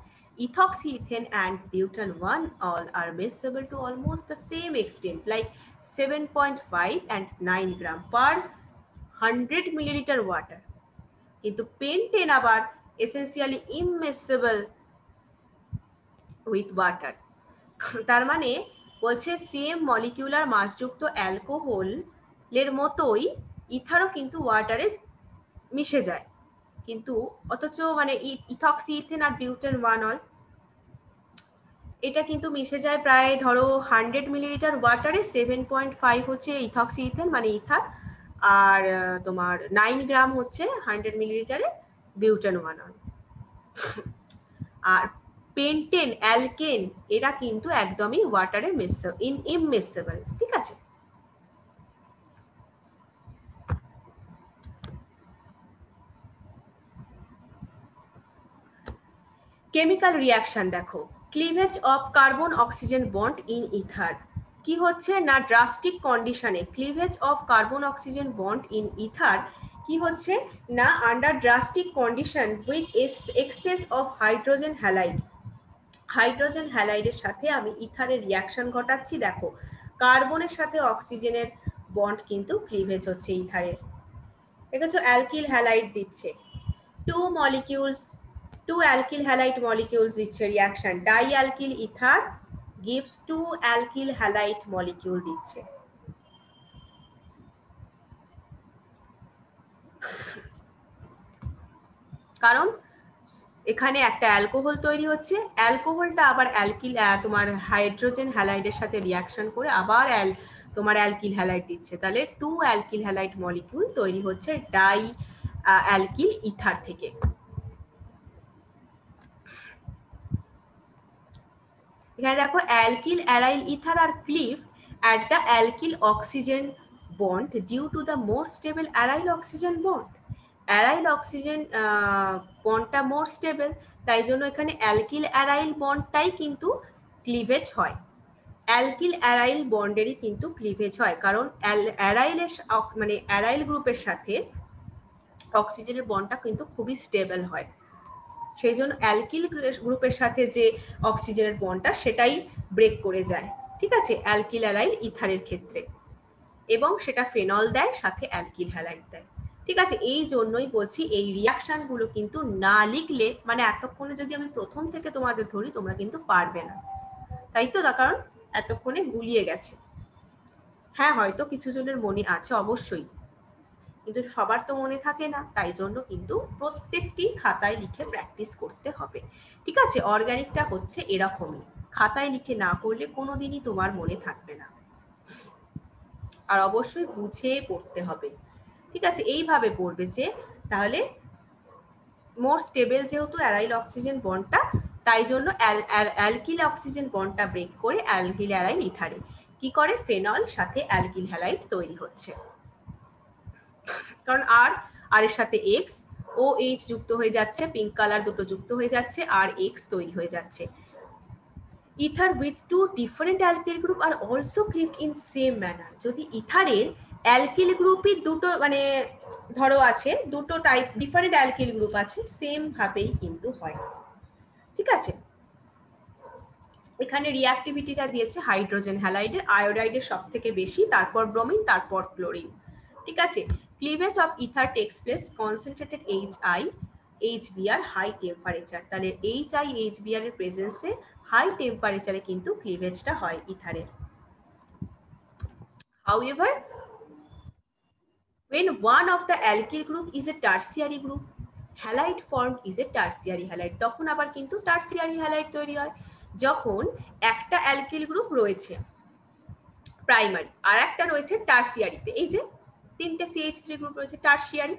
ethoxyethane and butan 1 all are miscible to almost the same extent, like 7.5 and 9 gram per 100 milliliter water. কিন্তু পেন্টেন আবার essentially immiscible উইথ ওয়াটার। তার মানে বলছে সেম মলিকিউলার মাসযুক্ত অ্যালকোহলের মতোই ইথারও কিন্তু ওয়াটারে মিশে যায়, কিন্তু অথচ মানে ইথক্সি ইথেন আর বিউটেন 1 অল এটা কিন্তু মিশে যায় প্রায় ধরো 100 মিলিলিটার ওয়াটারে, 7.5 হচ্ছে ইথক্সি ইথেন মানে ইথার, আর তোমার 9 গ্রাম হচ্ছে 100 মিলিলিটারে বিউটেন 1 অল। আর পেন্টেন, অ্যালকেন এরা কিন্তু একদমই ওয়াটারে ইমমিসেবল, ঠিক আছে? কেমিক্যাল রিঅ্যাকশন দেখো, cleavage of carbon oxygen bond in ether, কি হচ্ছে না ড্রাস্টিক কন্ডিশনে cleavage of carbon oxygen bond in ether কি হচ্ছে না under drastic condition with excess of hydrogen halide, hydrogen হ্যালাইডের সাথে আমি ইথারের রিয়াকশন ঘটাচ্ছি, দেখো কার্বনের সাথে অক্সিজেনের বন্ড কিন্তু ক্লিভেজ হচ্ছে ইথারের। দেখেছো অ্যালকিল হ্যালাইড দিচ্ছে, two alkyl halide molecules দিচ্ছে রিয়াকশন, dialkyl ether gives two alkyl halide molecule দিচ্ছে। কারণ এখানে একটা অ্যালকোহল তৈরি হচ্ছে, অ্যালকোহলটা আবার অ্যালকিল তোমার হাইড্রোজেন হ্যালাইডের সাথে রিয়াকশন করে আবার তোমার অ্যালকিল হ্যালাইড দিচ্ছে, তাহলে টু অ্যালকিল হ্যালাইড মলিকিউল তৈরি হচ্ছে ডাই অ্যালকিল ইথার থেকে। এখানে দেখো alkyl aryl ether are cleave at the alkyl oxygen bond due to the more stable aryl oxygen bond। Aryl oxygen বন্ডটা মোর স্টেবল, তাই জন্য এখানে অ্যালকিল অ্যারাইল বন্ডটাই কিন্তু ক্লিভেজ হয়। অ্যালকিল অ্যারাইল বন্ডেরই কিন্তু ক্লিভেজ হয়, কারণ অ্যারাইলের মানে অ্যারাইল গ্রুপের সাথে অক্সিজেনের বন্ডটা কিন্তু খুবই স্টেবল হয়, সেই জন্য অ্যালকিল গ্রুপের সাথে যে অক্সিজেনের বন্ডটা সেটাই ব্রেক করে যায়, ঠিক আছে, অ্যালকিল অ্যারাইল ইথারের ক্ষেত্রে, এবং সেটা ফেনল দেয় সাথে অ্যালকিল হ্যালাইড দেয়। ঠিক আছে, এই জন্যই বলছি এই রিয়াকশন গুলো কিন্তু না লিখলে, মানে এতক্ষণে যদি আমি প্রথম থেকে তোমাদের ধরি তোমরা কিন্তু পারবে না, তাই তো, তার কারণ এতক্ষণে গুলিয়ে গেছে। হ্যাঁ হয়তো কিছু জনের মনে আছে অবশ্যই, কিন্তু সবার তো মনে থাকে না, তাই জন্য কিন্তু প্রত্যেকটি খাতায় লিখে প্র্যাকটিস করতে হবে। ঠিক আছে, অর্গানিকটা হচ্ছে এরকমই, খাতায় লিখে না করলে কোনোদিনই তোমার মনে থাকবে না, আর অবশ্যই বুঝে পড়তে হবে। ঠিক আছে, এইভাবে পড়বে যে তাহলে মোর স্টেবল যেহেতু অ্যারাইল অক্সিজেন বন্ডটা, তাই জন্য অ্যালকিল অক্সিজেন বন্ডটা ব্রেক করে অ্যালকিল অ্যারাইল ইথারে কি করে, ফেনল সাথে অ্যালকিল হ্যালাইড তৈরি হচ্ছে, কারণ আর এর সাথে এক্স ও এইচ যুক্ত হয়ে যাচ্ছে, পিঙ্ক কালার দুটো যুক্ত হয়ে যাচ্ছে, আর এক্স তৈরি হয়ে যাচ্ছে। Ether with two different alkyl group are also cleaved in same manner. যদি ইথারের অ্যালকিল গ্রুপই দুটো, মানে ধরো আছে দুটো টাইপ ডিফারেন্ট অ্যালকিল গ্রুপ আছে, সেম ভাবেই কিন্তু হয়। ঠিক আছে, এখানে রিঅ্যাক্টিভিটিটা দিয়েছে হাইড্রোজেন হ্যালাইডের, আয়োডাইডের সব থেকে বেশি, তারপর ব্রোমিন, তারপর ক্লোরিন। ঠিক আছে, cleavage of ether takes place concentrated HI HBr high temperature, তাহলে HI HBr এর প্রেজেন্সে হাই টেম্পারেচারে কিন্তু ক্লিভেজটা হয় ইথারের। However, when one of the alkyl group is a tertiary group, halide formed is a tertiary halide, তখন আবার কিন্তু টার্সিয়ারি হ্যালাইড তৈরি হয়। যখন একটা অ্যালকিল গ্রুপ রয়েছে প্রাইমারি আর একটা রয়েছে টার্সিয়ারিতে, এই যে তিনটে CH3 গ্রুপ রয়েছে টার্সিয়ারি,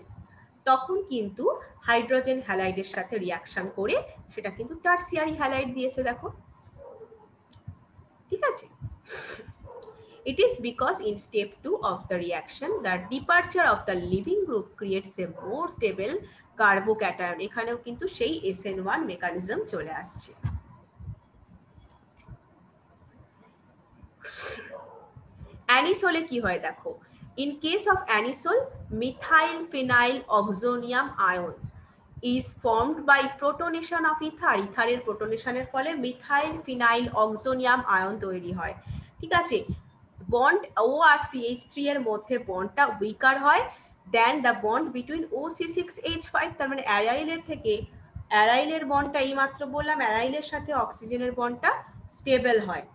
তখন কিন্তু হাইড্রোজেন হ্যালাইডের সাথে রিয়াকশন করে সেটা কিন্তু টার্সিয়ারি হ্যালাইড দিয়েছে, দেখো। ঠিক আছে, it is because in step 2 of the reaction the departure of the leaving group creates a more stable carbocation, এখানেও কিন্তু সেই SN1 মেকানিজম চলে আসছে। অ্যানিসোলে কি হয় দেখো, in case of anisole methyl phenyl oxonium ion is formed by protonation of ether, ইথারের প্রোটনেশনের ফলে মিথাইল ফিনাইল অক্সোনিয়াম আয়ন তৈরি হয়। ঠিক আছে, বন্ড ও আর CH3 এর মধ্যে বন্ডটা উইকার হয় দেন দ্য বন্ড বিটুইন OC6H5, তার মানে অ্যারাইলের থেকে অ্যারাইলের বন্ডটা এইমাত্র বললাম অ্যারাইলের সাথে অক্সিজেনের বন্ডটা স্টেবল হয়,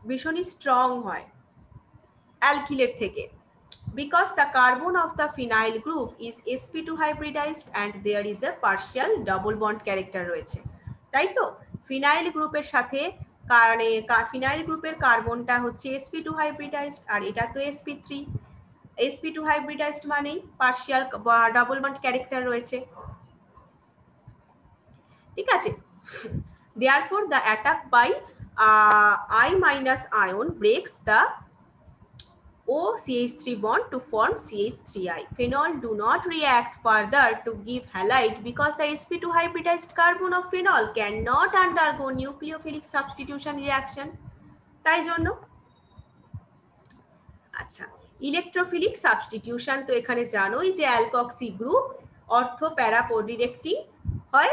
ভীষণই স্ট্রং হয় অ্যালকিলের থেকে, because the carbon of the phenyl group is sp2 hybridized and there is a partial double bond character রয়েছে, তাই তো, ফিনাইল গ্রুপের সাথে কারণে ফিনাইল গ্রুপের কার্বনটা হচ্ছে sp2 hybridized আর এটা তো sp3, sp2 hybridized মানেই পার্শিয়াল বা ডাবল বন্ড ক্যারেক্টার রয়েছে। ঠিক আছে, therefore the attack by I- ion breaks the OCH3 bond to form CH3I. Phenol do not react further to give halide because the sp2 hybridized carbon of phenol cannot undergo nucleophilic substitution reaction, তাই জন্য। আচ্ছা, ইলেকট্রোফিলিক সাবস্টিটিউশন তো এখানে জানোই যে অ্যালকক্সি গ্রুপ অর্থো প্যারা ডিরেক্টিং হয়,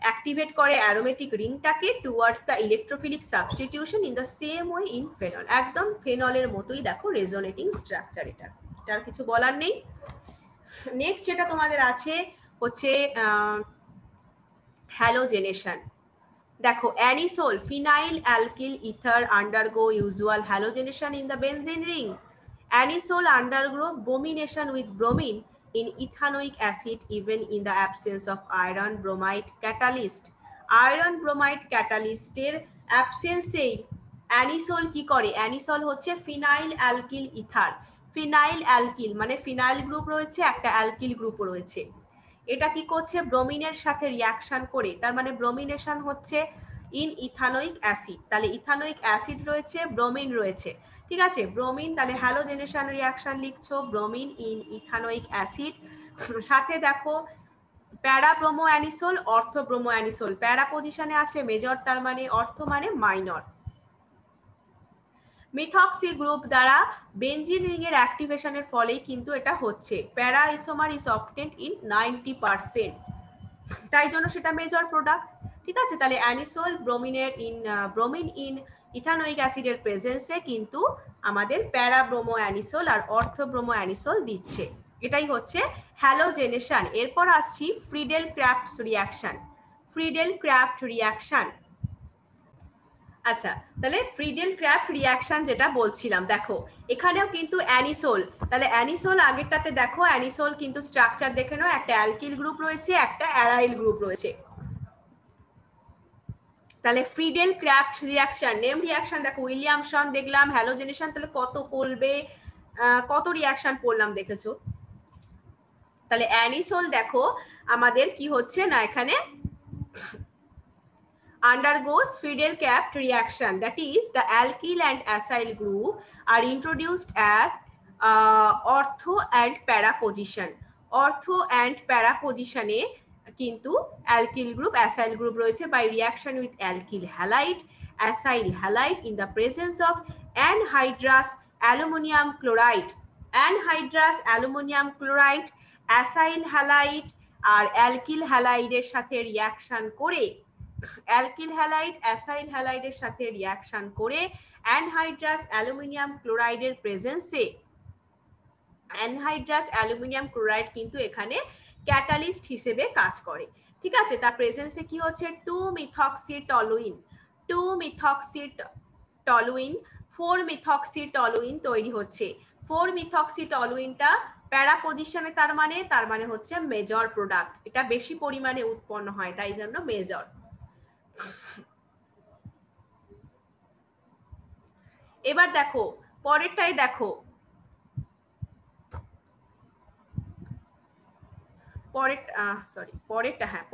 অ্যাক্টিভেট করে অ্যারোমেটিক রিংটাকে towards the electrophilic substitution in the same way in phenol. একদম ফেনলের মতোই দেখো রেজোনেটিং স্ট্রাকচার, এটার কিছু বলার নেই। নেক্সট যেটা তোমাদের আছে হচ্ছে হ্যালোজেনেশন। দেখো anisole phenyl alkyl ether undergo usual halogenation in the benzene ring. Anisole undergo bromination with bromine in ethanoic acid even in the absence of iron bromide catalyst. Iron bromide ক্যাটালিস্টের অ্যাবসেন্সেই অ্যানিসোল কি করে, অ্যানিসোল হচ্ছে phenyl alkyl ether. Phenyl alkyl মানে ফিনাইল গ্রুপ রয়েছে, একটা অ্যালকিল গ্রুপ রয়েছে, এটা কি করছে ব্রোমিনের সাথে রিয়াকশন করে, তার মানে ব্রোমিনেশন হচ্ছে ইন ইথানোইক অ্যাসিড, তাহলে ইথানোইক অ্যাসিড রয়েছে, ব্রোমিন রয়েছে, ঠিক আছে, ব্রোমিন, তাহলে হ্যালোজেনেশন রিয়াকশন লিখছো ব্রোমিন ইন ইথানোইক অ্যাসিড। সাথে দেখো প্যারা ব্রোমো অ্যানিসোল, অর্থ ব্রোমো অ্যানিসোল, প্যারা পজিশনে আছে মেজর, তার মানে অর্থ মানে মাইনর। মিথক্সি গ্রুপ দ্বারা বেনজিন রিং এর অ্যাক্টিভেশনের ফলেই কিন্তু এটা হচ্ছে। প্যারা আইসোমার ইজ অবটেন্ড ইন 90%, তাই জন্য সেটা মেজর প্রোডাক্ট, ঠিক আছে। তাহলে অ্যানিসোল ব্রোমিন ইন ইথানোইক অ্যাসিডের প্রেজেন্সে কিন্তু আমাদের প্যারা ব্রোমো অ্যানিসোল আর অর্থ ব্রোমো অ্যানিসোল দিচ্ছে, এটাই হচ্ছে হ্যালোজেনেশন। এরপর আসছি Friedel crafts reaction. Friedel craft reaction, আচ্ছা তাহলে ফ্রিডেল ক্রাফট রিয়াকশন যেটা বলছিলাম, দেখো এখানেও কিন্তু অ্যানিসোল, তাহলে অ্যানিসোল আগেরটাতে দেখো অ্যানিসোল কিন্তু স্ট্রাকচার দেখে নাও, একটা অ্যালকিল গ্রুপ রয়েছে, একটা অ্যারাইল গ্রুপ রয়েছে। তাহলে Friedel craft reaction, name reaction দেখো উইলিয়ামসন দেখলাম, হ্যালোজেনেশন তাহলে কত করবে, কত রিয়াকশন পড়লাম দেখেছো। তাহলে অ্যানিসোল দেখো আমাদের কি হচ্ছে না, এখানে undergoes Friedel Crafts reaction, that is the alkyl and acyl group are introduced at ortho and para position. Ortho and para position এ কিন্তু alkyl group acyl group রয়েছে by reaction with alkyl halide acyl halide in the presence of anhydrous aluminum chloride. anhydrous aluminum chloride acyl halide R alkyl halide এর সাথে রিঅ্যাকশন করে, অ্যালকিল হ্যালাইড অ্যাসাইল হ্যালাইডের সাথে রিঅ্যাকশন করে অ্যানহাইড্রাস অ্যালুমিনিয়াম ক্লোরাইডের প্রেজেন্সে, অ্যানহাইড্রাস অ্যালুমিনিয়াম ক্লোরাইড কিন্তু এখানে ক্যাটালিস্ট হিসেবে কাজ করে, ঠিক আছে। তার প্রেজেন্সে কি হচ্ছে 2-মিথক্সিটলুইন 4-মিথক্সিটলুইন তৈরি হচ্ছে। 4-মিথক্সিটলুইনটা প্যারা পজিশনে, তার মানে হচ্ছে মেজর প্রোডাক্ট, এটা বেশি পরিমাণে উৎপন্ন হয় তাই জন্য মেজর। এবার দেখো পরেরটাই দেখো,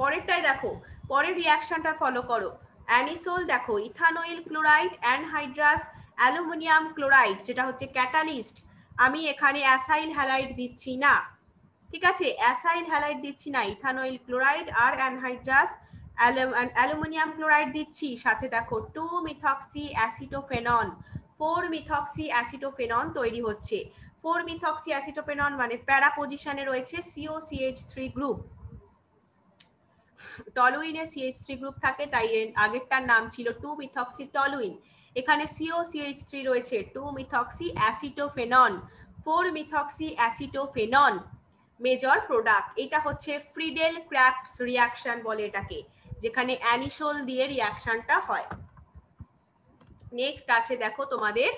পরেরটাই দেখো, পরের রিঅ্যাকশনটা ফলো করো। অ্যানিসোল দেখো ইথানোইল ক্লোরাইড অ্যানহাইড্রাস অ্যালুমিনিয়াম ক্লোরাইড যেটা হচ্ছে ক্যাটালিস্ট, আমি এখানে অ্যাসাইল হ্যালাইড দিচ্ছি না, ঠিক আছে, অ্যাসাইল হ্যালাইড দিচ্ছি না, ইথানোইল ক্লোরাইড আর অ্যানহাইড্রাস অ্যালুমিনিয়াম ক্লোরাইড দিচ্ছি, সাথে দেখো 2-মিথক্সি অ্যাসিটোফেনন 4-মিথক্সি অ্যাসিটোফেনন তৈরি হচ্ছে। 4-মিথক্সি অ্যাসিটোফেনন মানে প্যারা পজিশনে রয়েছে COCH3 গ্রুপ, টলুইনে CH3 গ্রুপ থাকে তাই আগেরটার নাম ছিল 2-মিথক্সি টলুইন, এখানে COCH3 রয়েছে 2-মিথক্সি অ্যাসিটোফেনন 4-মিথক্সি অ্যাসিটোফেনন মেজর প্রোডাক্ট। এটা হচ্ছে ফ্রিডেল ক্রাফটস রিঅ্যাকশন বলে এটাকে, যেখানে অ্যানিসোল দিয়ে রিঅ্যাকশনটা হয়। নেক্সট আছে দেখো তোমাদের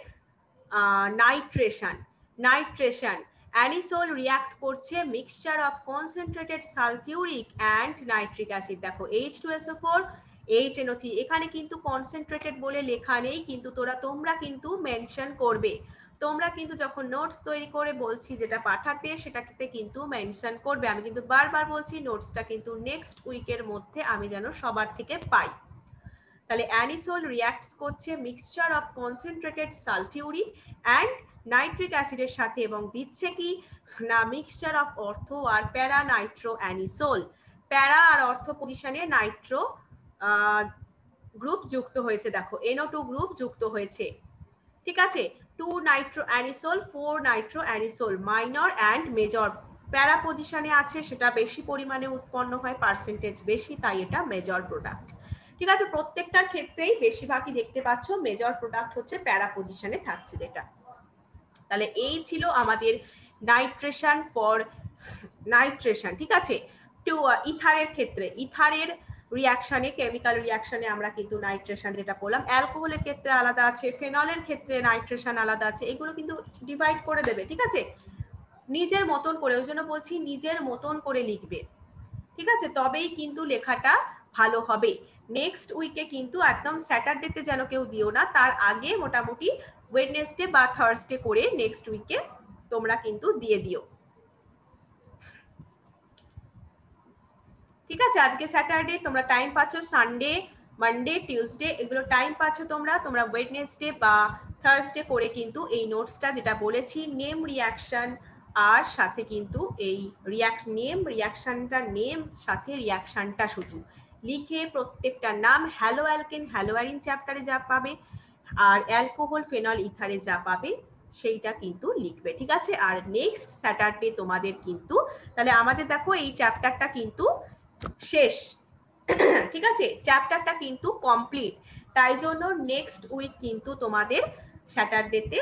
নাইট্রেশন। অ্যানিসোল রিঅ্যাক্ট করছে mixture of concentrated sulphuric and nitric acid, দেখো H2SO4 HNO3, এখানে কিন্তু কনসেন্ট্রেটেড বলে লেখা নেই, কিন্তু তোমরা কিন্তু মেনশন করবে, তোমরা কিন্তু যখন নোটস তৈরি করে বলছি যেটা পাঠাতে সেটাতে কিন্তু মেনশন করবে। আমি কিন্তু বারবার বলছি নোটসটা কিন্তু নেক্সট উইকের মধ্যে আমি যেন সবার থেকে পাই। তাহলে অ্যানিসোল রিঅ্যাক্টস করছে mixture of concentrated sulphuric and nitric অ্যাসিডের সাথে এবং দিচ্ছে কি না মিক্সচার অফ অর্থো আর প্যারা নাইট্রো অ্যানিসোল, প্যারা আর অর্থ পজিশনে নাইট্রো গ্রুপ যুক্ত হয়েছে, দেখো NO2 গ্রুপ যুক্ত হয়েছে, ঠিক আছে। 2 nitro anisole 4 nitro anisole minor and major para পজিশনে আছে সেটা বেশি পরিমাণে উৎপন্ন হয়, পার্সেন্টেজ বেশি, তাই এটা মেজর প্রোডাক্ট। ঠিক আছে, প্রত্যেকটার ক্ষেত্রেই বেশিরভাগই দেখতে পাচ্ছ মেজর প্রোডাক্ট হচ্ছে প্যারা পজিশনে থাকছে যেটা। তাহলে এই ছিল আমাদের নাইট্রেশন ফর নাইট্রেশন। ঠিক আছে, টু ইথারের ক্ষেত্রে, ইথারের রিয়াকশনে, কেমিক্যাল রিয়াকশনে আমরা কিন্তু নাইট্রেশন যেটা বললাম, অ্যালকোহলের ক্ষেত্রে আলাদা আছে, ফেনলের ক্ষেত্রে নাইট্রেশন আলাদা আছে, এগুলো কিন্তু ডিভাইড করে দেবে। ঠিক আছে, নিজের মতন করে, ওই জন্য বলছি নিজের মতন করে লিখবে। ঠিক আছে, তবেই কিন্তু লেখাটা ভালো হবে। নেক্সট উইকে কিন্তু একদম স্যাটারডেতে যেন কেউ দিও না, তার আগে মোটামুটি ওয়েডনেসডে বা থার্সডে করে নেক্সট উইকে তোমরা কিন্তু দিয়ে দিও। ঠিক আছে, আজকে স্যাটারডে, তোমরা টাইম পাচ্ছ, সানডে, মানডে, টিউসডে এগুলো টাইম পাচ্ছ তোমরা ওয়েডনেসডে বা থার্সডে করে কিন্তু এই নোটসটা যেটা বলেছি নেম রিয়াকশন আর সাথে কিন্তু এই নেম রিয়াকশনটা, নেম সাথে রিয়াকশনটা শুধু লিখে প্রত্যেকটা নাম, হ্যালো অ্যালকেন হ্যালোয়ারিন চ্যাপ্টারে যা পাবে আর অ্যালকোহল ফেনল ইথারে যা পাবে সেইটা কিন্তু লিখবে। ঠিক আছে, আর নেক্সট স্যাটারডে তোমাদের কিন্তু, তাহলে আমাদের দেখো এই চ্যাপ্টারটা কিন্তু শেষ। ঠিক আছে, চ্যাপ্টারটা কিন্তু কমপ্লিট, তাই জন্য নেক্সট উইক কিন্তু তোমাদের স্যাটারডেতে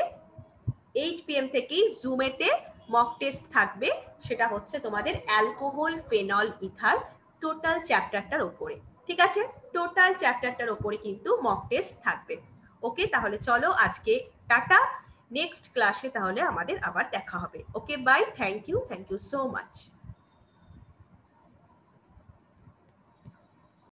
8 PM থেকেই জুমেতে মক টেস্ট থাকবে, সেটা হচ্ছে তোমাদের অ্যালকোহল ফেনল ইথার টোটাল চ্যাপ্টারটার উপরে। ঠিক আছে, টোটাল চ্যাপ্টারটার উপরে কিন্তু মক টেস্ট থাকবে। ওকে, তাহলে চলো আজকে টাটা, নেক্সট ক্লাসে তাহলে আমাদের আবার দেখা হবে। Okay, bye, thank you so much.